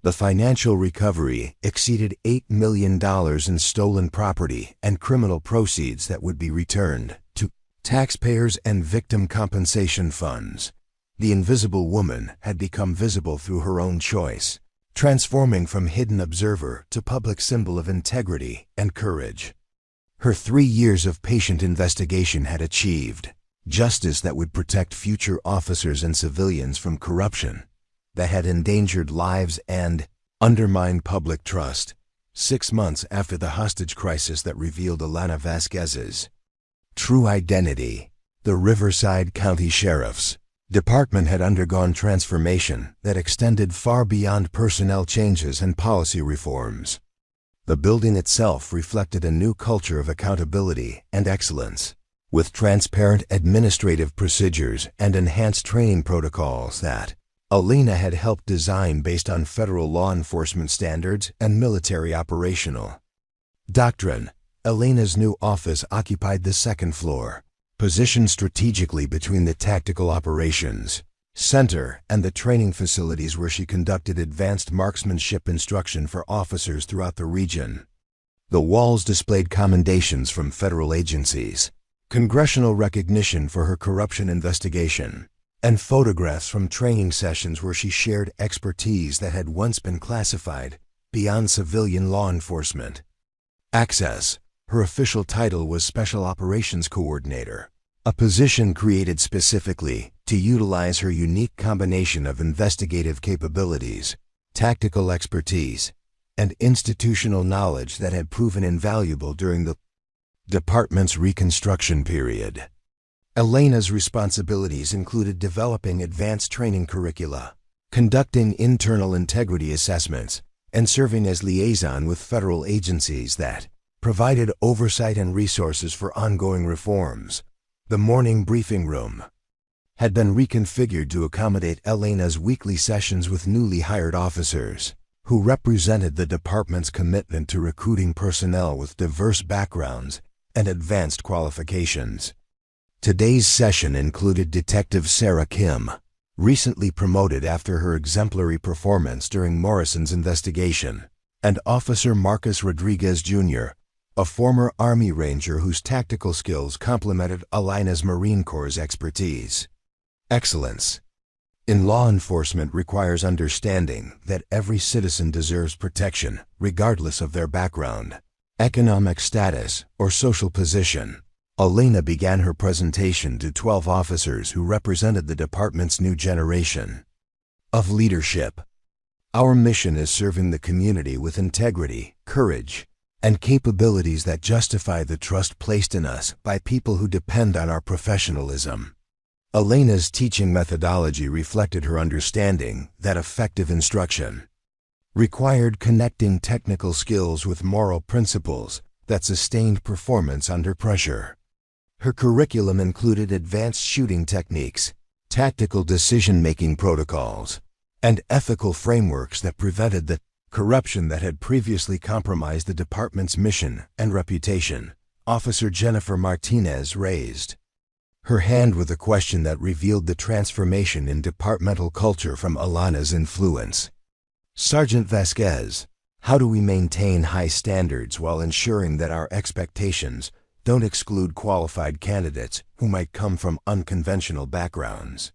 The financial recovery exceeded $8 million in stolen property and criminal proceeds that would be returned to taxpayers and victim compensation funds. The invisible woman had become visible through her own choice, transforming from hidden observer to public symbol of integrity and courage. Her 3 years of patient investigation had achieved justice that would protect future officers and civilians from corruption that had endangered lives and undermined public trust. 6 months after the hostage crisis that revealed Elena Vasquez's true identity, the Riverside County Sheriff's Department had undergone transformation that extended far beyond personnel changes and policy reforms. The building itself reflected a new culture of accountability and excellence, with transparent administrative procedures and enhanced training protocols that Elena had helped design based on federal law enforcement standards and military operational doctrine. Elena's new office occupied the second floor, positioned strategically between the tactical operations center and the training facilities where she conducted advanced marksmanship instruction for officers throughout the region. The walls displayed commendations from federal agencies, congressional recognition for her corruption investigation, and photographs from training sessions where she shared expertise that had once been classified beyond civilian law enforcement access. Her official title was Special Operations Coordinator, a position created specifically to utilize her unique combination of investigative capabilities, tactical expertise, and institutional knowledge that had proven invaluable during the department's reconstruction period. Elena's responsibilities included developing advanced training curricula, conducting internal integrity assessments, and serving as liaison with federal agencies that provided oversight and resources for ongoing reforms. The morning briefing room had been reconfigured to accommodate Elena's weekly sessions with newly hired officers, who represented the department's commitment to recruiting personnel with diverse backgrounds and advanced qualifications. Today's session included Detective Sarah Kim, recently promoted after her exemplary performance during Morrison's investigation, and Officer Marcus Rodriguez Jr., a former Army Ranger whose tactical skills complemented Elena's Marine Corps' expertise. Excellence in law enforcement requires understanding that every citizen deserves protection, regardless of their background, economic status, or social position. Elena began her presentation to 12 officers who represented the department's new generation of leadership. Our mission is serving the community with integrity, courage, and capabilities that justify the trust placed in us by people who depend on our professionalism. Elena's teaching methodology reflected her understanding that effective instruction required connecting technical skills with moral principles that sustained performance under pressure. Her curriculum included advanced shooting techniques, tactical decision-making protocols, and ethical frameworks that prevented the corruption that had previously compromised the department's mission and reputation. Officer Jennifer Martinez raised her hand with a question that revealed the transformation in departmental culture from Elena's influence. Sergeant Vasquez, how do we maintain high standards while ensuring that our expectations don't exclude qualified candidates who might come from unconventional backgrounds?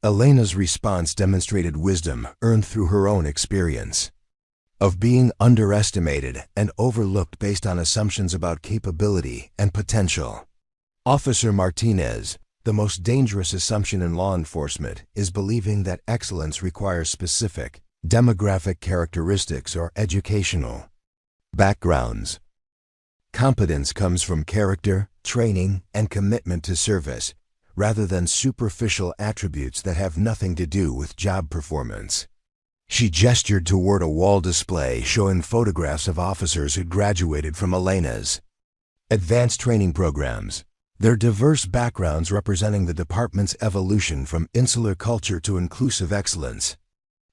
Elena's response demonstrated wisdom earned through her own experience of being underestimated and overlooked based on assumptions about capability and potential. Officer Martinez, the most dangerous assumption in law enforcement is believing that excellence requires specific demographic characteristics or educational backgrounds. Competence comes from character, training, and commitment to service, rather than superficial attributes that have nothing to do with job performance. She gestured toward a wall display showing photographs of officers who graduated from Elena's advanced training programs, their diverse backgrounds representing the department's evolution from insular culture to inclusive excellence.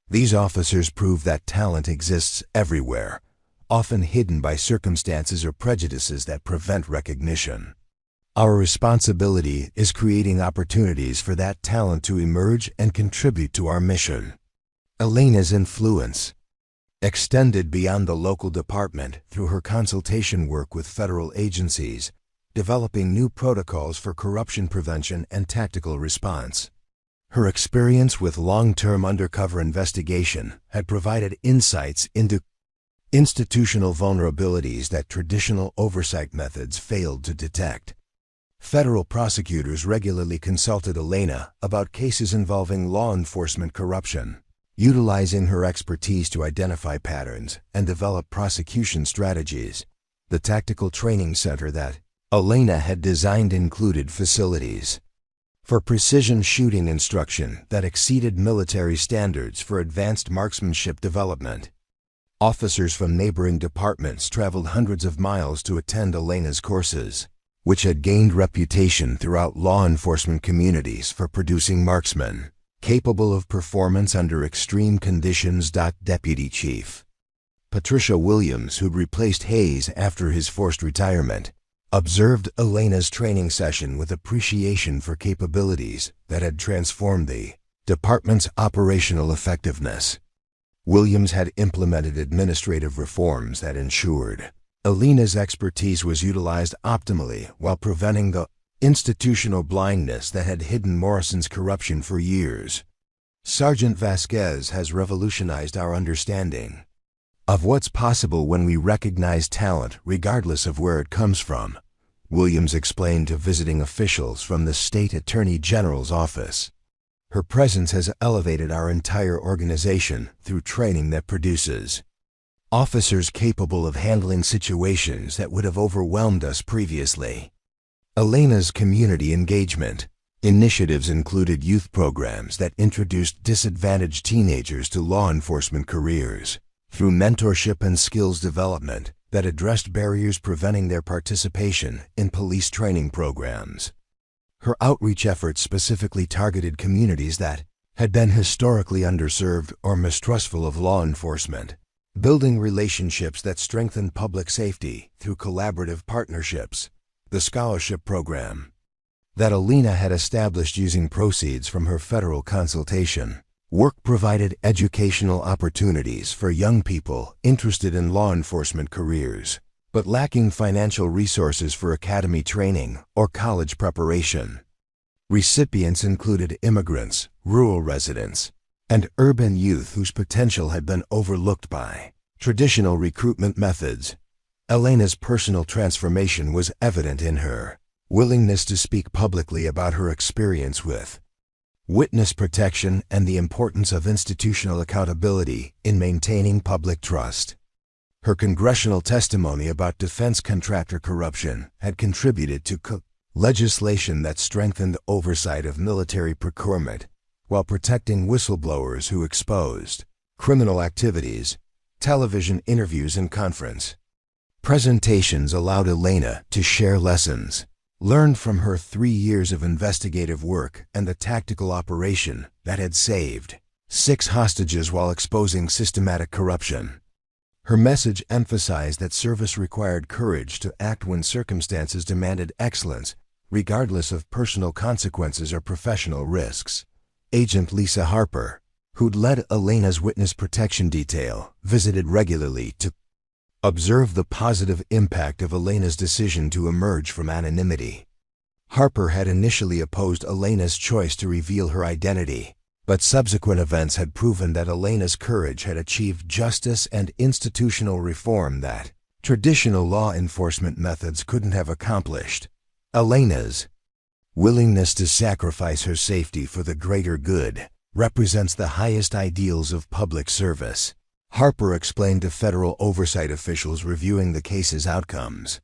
These officers prove that talent exists everywhere, often hidden by circumstances or prejudices that prevent recognition. Our responsibility is creating opportunities for that talent to emerge and contribute to our mission. Elena's influence extended beyond the local department through her consultation work with federal agencies, developing new protocols for corruption prevention and tactical response. Her experience with long-term undercover investigation had provided insights into institutional vulnerabilities that traditional oversight methods failed to detect. Federal prosecutors regularly consulted Elena about cases involving law enforcement corruption, utilizing her expertise to identify patterns and develop prosecution strategies. The tactical training center that Elena had designed included facilities for precision shooting instruction that exceeded military standards for advanced marksmanship development. Officers from neighboring departments traveled hundreds of miles to attend Elena's courses, which had gained reputation throughout law enforcement communities for producing marksmen capable of performance under extreme conditions. Deputy Chief Patricia Williams, who'd replaced Hayes after his forced retirement, observed Elena's training session with appreciation for capabilities that had transformed the department's operational effectiveness. Williams had implemented administrative reforms that ensured Elena's expertise was utilized optimally while preventing the institutional blindness that had hidden Morrison's corruption for years. Sergeant Vasquez has revolutionized our understanding of what's possible when we recognize talent regardless of where it comes from, Williams explained to visiting officials from the State Attorney General's office. Her presence has elevated our entire organization through training that produces officers capable of handling situations that would have overwhelmed us previously. Elena's community engagement initiatives included youth programs that introduced disadvantaged teenagers to law enforcement careers through mentorship and skills development that addressed barriers preventing their participation in police training programs. Her outreach efforts specifically targeted communities that had been historically underserved or mistrustful of law enforcement, building relationships that strengthened public safety through collaborative partnerships. The scholarship program that Elena had established using proceeds from her federal consultation work provided educational opportunities for young people interested in law enforcement careers, but lacking financial resources for academy training or college preparation. Recipients included immigrants, rural residents, and urban youth whose potential had been overlooked by traditional recruitment methods. Elena's personal transformation was evident in her willingness to speak publicly about her experience with witness protection and the importance of institutional accountability in maintaining public trust. Her congressional testimony about defense contractor corruption had contributed to legislation that strengthened oversight of military procurement while protecting whistleblowers who exposed criminal activities. Television interviews and conference presentations allowed Elena to share lessons learned from her 3 years of investigative work and the tactical operation that had saved 6 hostages while exposing systematic corruption. Her message emphasized that service required courage to act when circumstances demanded excellence, regardless of personal consequences or professional risks. Agent Lisa Harper, who'd led Elena's witness protection detail, visited regularly to observe the positive impact of Elena's decision to emerge from anonymity. Harper had initially opposed Elena's choice to reveal her identity, but subsequent events had proven that Elena's courage had achieved justice and institutional reform that traditional law enforcement methods couldn't have accomplished. Elena's willingness to sacrifice her safety for the greater good represents the highest ideals of public service, Harper explained to federal oversight officials reviewing the case's outcomes.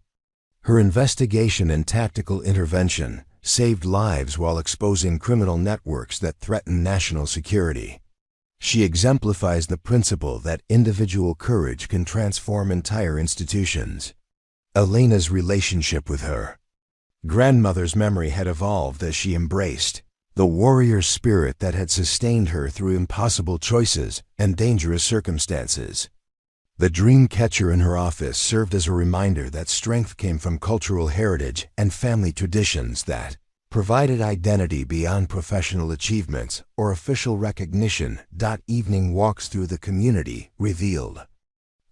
Her investigation and tactical intervention saved lives while exposing criminal networks that threaten national security. She exemplifies the principle that individual courage can transform entire institutions. Elena's relationship with her grandmother's memory had evolved as she embraced the warrior spirit that had sustained her through impossible choices and dangerous circumstances. The dream catcher in her office served as a reminder that strength came from cultural heritage and family traditions that provided identity beyond professional achievements or official recognition. Evening walks through the community revealed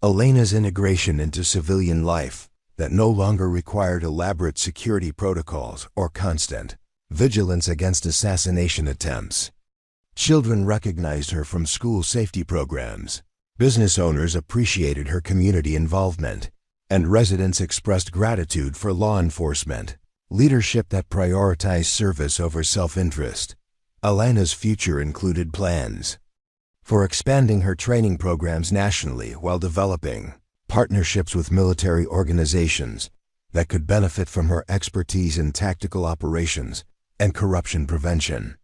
Elena's integration into civilian life that no longer required elaborate security protocols or constant vigilance against assassination attempts. Children recognized her from school safety programs. Business owners appreciated her community involvement, and residents expressed gratitude for law enforcement leadership that prioritized service over self-interest. Elena's future included plans for expanding her training programs nationally while developing partnerships with military organizations that could benefit from her expertise in tactical operations and corruption prevention.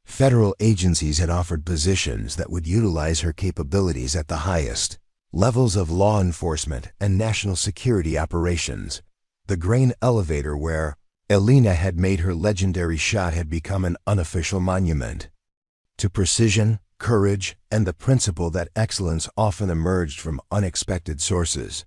Federal agencies had offered positions that would utilize her capabilities at the highest levels of law enforcement and national security operations. The grain elevator where Elena had made her legendary shot had become an unofficial monument to precision, courage, and the principle that excellence often emerged from unexpected sources.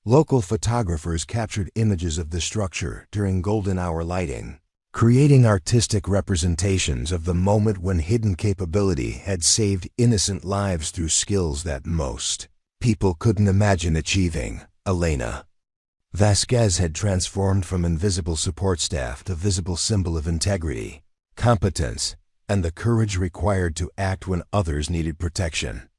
Local photographers captured images of the structure during golden hour lighting, creating artistic representations of the moment when hidden capability had saved innocent lives through skills that most people couldn't imagine achieving. Elena Vasquez had transformed from invisible support staff to visible symbol of integrity, competence, and the courage required to act when others needed protection.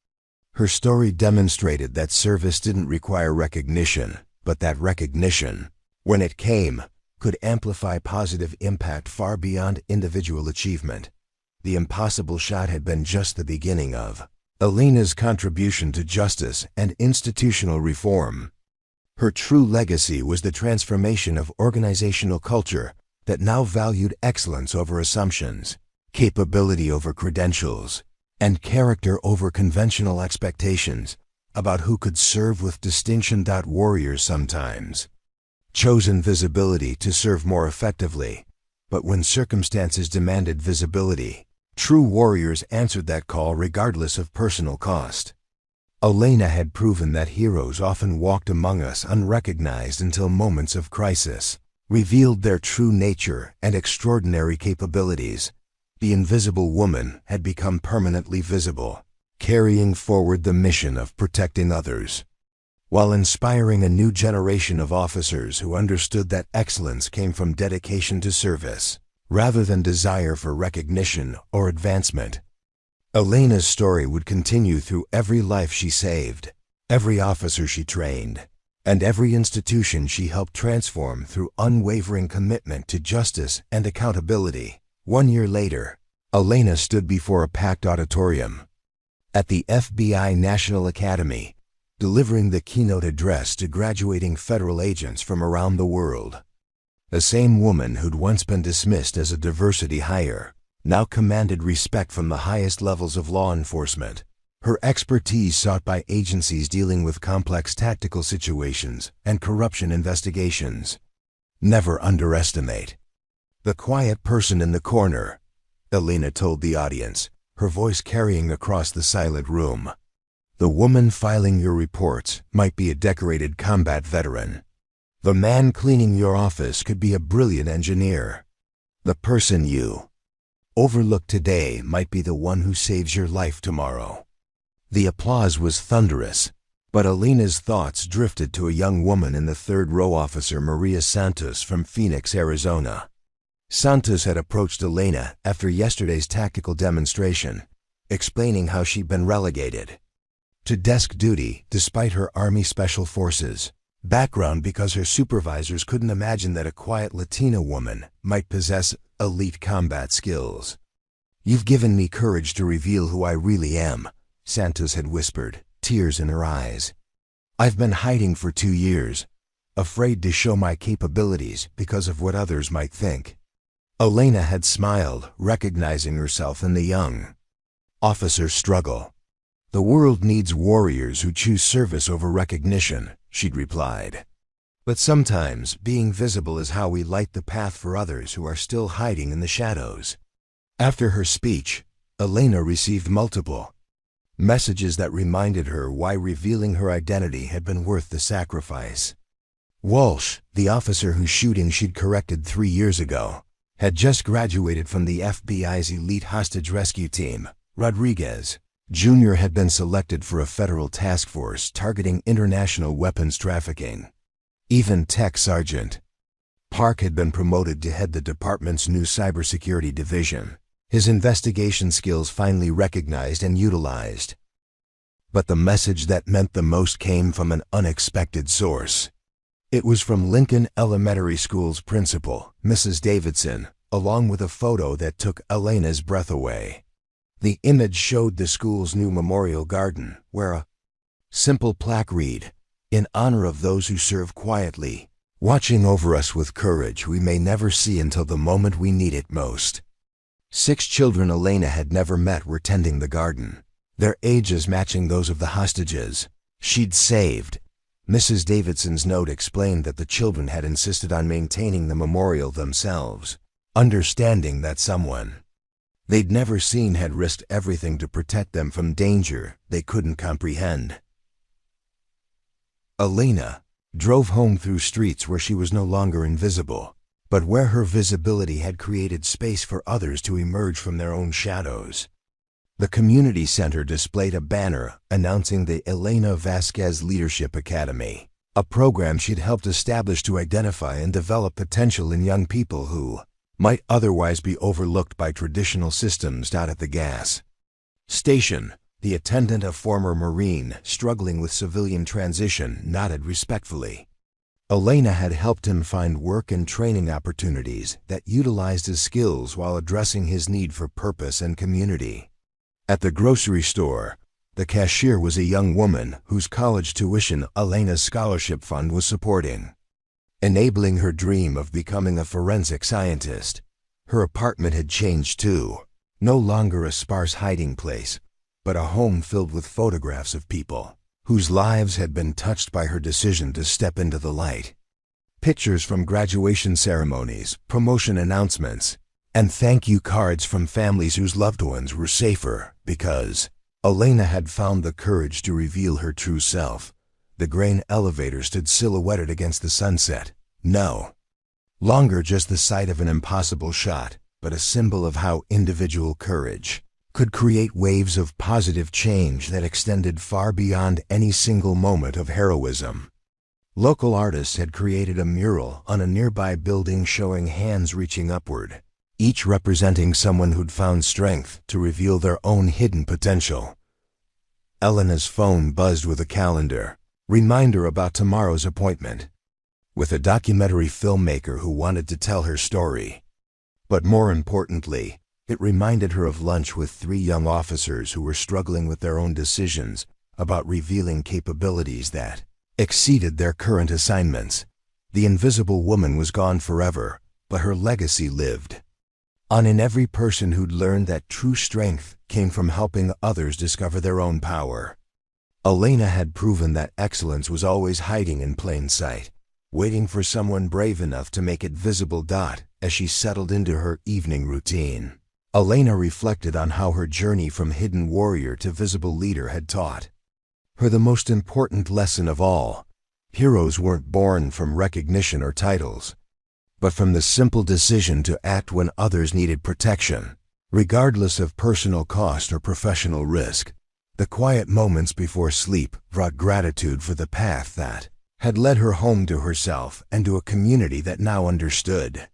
Her story demonstrated that service didn't require recognition, but that recognition, when it came, could amplify positive impact far beyond individual achievement. The impossible shot had been just the beginning of Elena's contribution to justice and institutional reform. Her true legacy was the transformation of organizational culture that now valued excellence over assumptions, capability over credentials, and character over conventional expectations about who could serve with distinction. Warriors sometimes chosen visibility to serve more effectively, but when circumstances demanded visibility, true warriors answered that call regardless of personal cost. Elena had proven that heroes often walked among us unrecognized until moments of crisis revealed their true nature and extraordinary capabilities. The invisible woman had become permanently visible, carrying forward the mission of protecting others, while inspiring a new generation of officers who understood that excellence came from dedication to service, rather than desire for recognition or advancement. Elena's story would continue through every life she saved, every officer she trained, and every institution she helped transform through unwavering commitment to justice and accountability. 1 year later, Elena stood before a packed auditorium at the FBI National Academy, delivering the keynote address to graduating federal agents from around the world. The same woman who'd once been dismissed as a diversity hire now commanded respect from the highest levels of law enforcement. Her expertise sought by agencies dealing with complex tactical situations and corruption investigations. Never underestimate the quiet person in the corner, Elena told the audience, her voice carrying across the silent room. The woman filing your reports might be a decorated combat veteran. The man cleaning your office could be a brilliant engineer. The person you overlook today might be the one who saves your life tomorrow. The applause was thunderous, but Elena's thoughts drifted to a young woman in the third row, Officer Maria Santos from Phoenix, Arizona. Santos had approached Elena after yesterday's tactical demonstration, explaining how she'd been relegated to desk duty despite her Army Special Forces background because her supervisors couldn't imagine that a quiet Latina woman might possess elite combat skills. "You've given me courage to reveal who I really am," Santos had whispered, tears in her eyes. "I've been hiding for 2 years, afraid to show my capabilities because of what others might think." Elena had smiled, recognizing herself in the young officer's struggle. "The world needs warriors who choose service over recognition," she'd replied. "But sometimes being visible is how we light the path for others who are still hiding in the shadows." After her speech, Elena received multiple messages that reminded her why revealing her identity had been worth the sacrifice. Walsh, the officer whose shooting she'd corrected 3 years ago, had just graduated from the FBI's elite hostage rescue team. Rodriguez Jr. had been selected for a federal task force targeting international weapons trafficking. Even Tech Sergeant Park had been promoted to head the department's new cybersecurity division. his investigation skills finally recognized and utilized. But the message that meant the most came from an unexpected source. It was from Lincoln Elementary School's principal, Mrs. Davidson, along with a photo that took Elena's breath away. The image showed the school's new memorial garden, where a simple plaque read, "In honor of those who serve quietly, watching over us with courage we may never see until the moment we need it most." 6 children Elena had never met were tending the garden, their ages matching those of the hostages she'd saved. Mrs. Davidson's note explained that the children had insisted on maintaining the memorial themselves, understanding that someone they'd never seen had risked everything to protect them from danger they couldn't comprehend. Elena drove home through streets where she was no longer invisible, but where her visibility had created space for others to emerge from their own shadows. The community center displayed a banner announcing the Elena Vasquez Leadership Academy, a program she'd helped establish to identify and develop potential in young people who might otherwise be overlooked by traditional systems. At the gas station, the attendant, a former Marine struggling with civilian transition, nodded respectfully. Elena had helped him find work and training opportunities that utilized his skills while addressing his need for purpose and community. At the grocery store, the cashier was a young woman whose college tuition Elena's scholarship fund was supporting, enabling her dream of becoming a forensic scientist. Her apartment had changed too, no longer a sparse hiding place, but a home filled with photographs of people whose lives had been touched by her decision to step into the light. Pictures from graduation ceremonies, promotion announcements, and thank you cards from families whose loved ones were safer because Elena had found the courage to reveal her true self. The grain elevator stood silhouetted against the sunset, no longer just the site of an impossible shot, but a symbol of how individual courage could create waves of positive change that extended far beyond any single moment of heroism. Local artists had created a mural on a nearby building showing hands reaching upward, each representing someone who'd found strength to reveal their own hidden potential. Elena's phone buzzed with a calendar reminder about tomorrow's appointment with a documentary filmmaker who wanted to tell her story. But more importantly, it reminded her of lunch with 3 young officers who were struggling with their own decisions about revealing capabilities that exceeded their current assignments. The invisible woman was gone forever, but her legacy lived on in every person who'd learned that true strength came from helping others discover their own power. Elena had proven that excellence was always hiding in plain sight, waiting for someone brave enough to make it visible. As she settled into her evening routine, Elena reflected on how her journey from hidden warrior to visible leader had taught her the most important lesson of all. Heroes weren't born from recognition or titles, but from the simple decision to act when others needed protection, regardless of personal cost or professional risk. The quiet moments before sleep brought gratitude for the path that had led her home to herself and to a community that now understood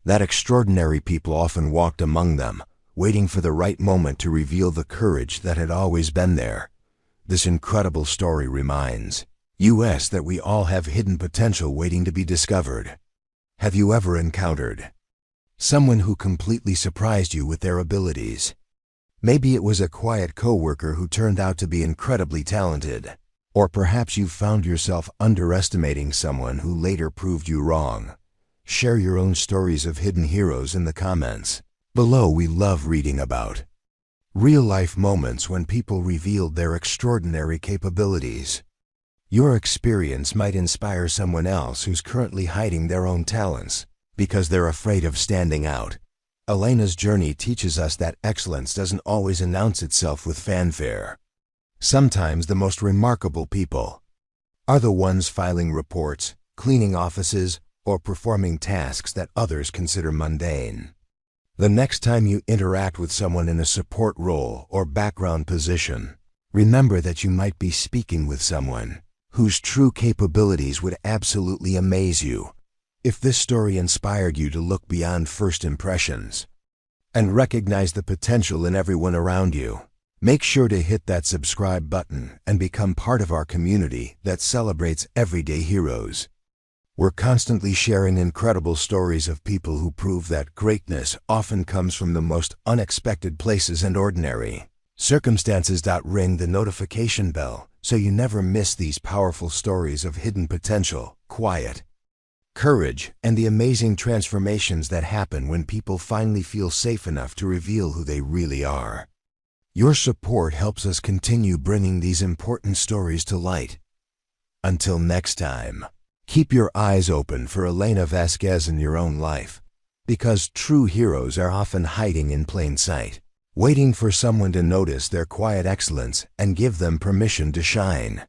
that extraordinary people often walked among them, waiting for the right moment to reveal the courage that had always been there. This incredible story reminds us that we all have hidden potential waiting to be discovered. Have you ever encountered someone who completely surprised you with their abilities? Maybe it was a quiet coworker who turned out to be incredibly talented, or perhaps you found yourself underestimating someone who later proved you wrong. Share your own stories of hidden heroes in the comments below. We love reading about real-life moments when people revealed their extraordinary capabilities. Your experience might inspire someone else who's currently hiding their own talents because they're afraid of standing out. Elena's journey teaches us that excellence doesn't always announce itself with fanfare. Sometimes the most remarkable people are the ones filing reports, cleaning offices, or performing tasks that others consider mundane. The next time you interact with someone in a support role or background position, remember that you might be speaking with someone whose true capabilities would absolutely amaze you. If this story inspired you to look beyond first impressions and recognize the potential in everyone around you. Make sure to hit that subscribe button and become part of our community that celebrates everyday heroes. We're constantly sharing incredible stories of people who prove that greatness often comes from the most unexpected places and ordinary circumstances. Ring the notification bell so you never miss these powerful stories of hidden potential, quiet courage, and the amazing transformations that happen when people finally feel safe enough to reveal who they really are. Your support helps us continue bringing these important stories to light. Until next time, keep your eyes open for Elena Vasquez in your own life, because true heroes are often hiding in plain sight, waiting for someone to notice their quiet excellence and give them permission to shine.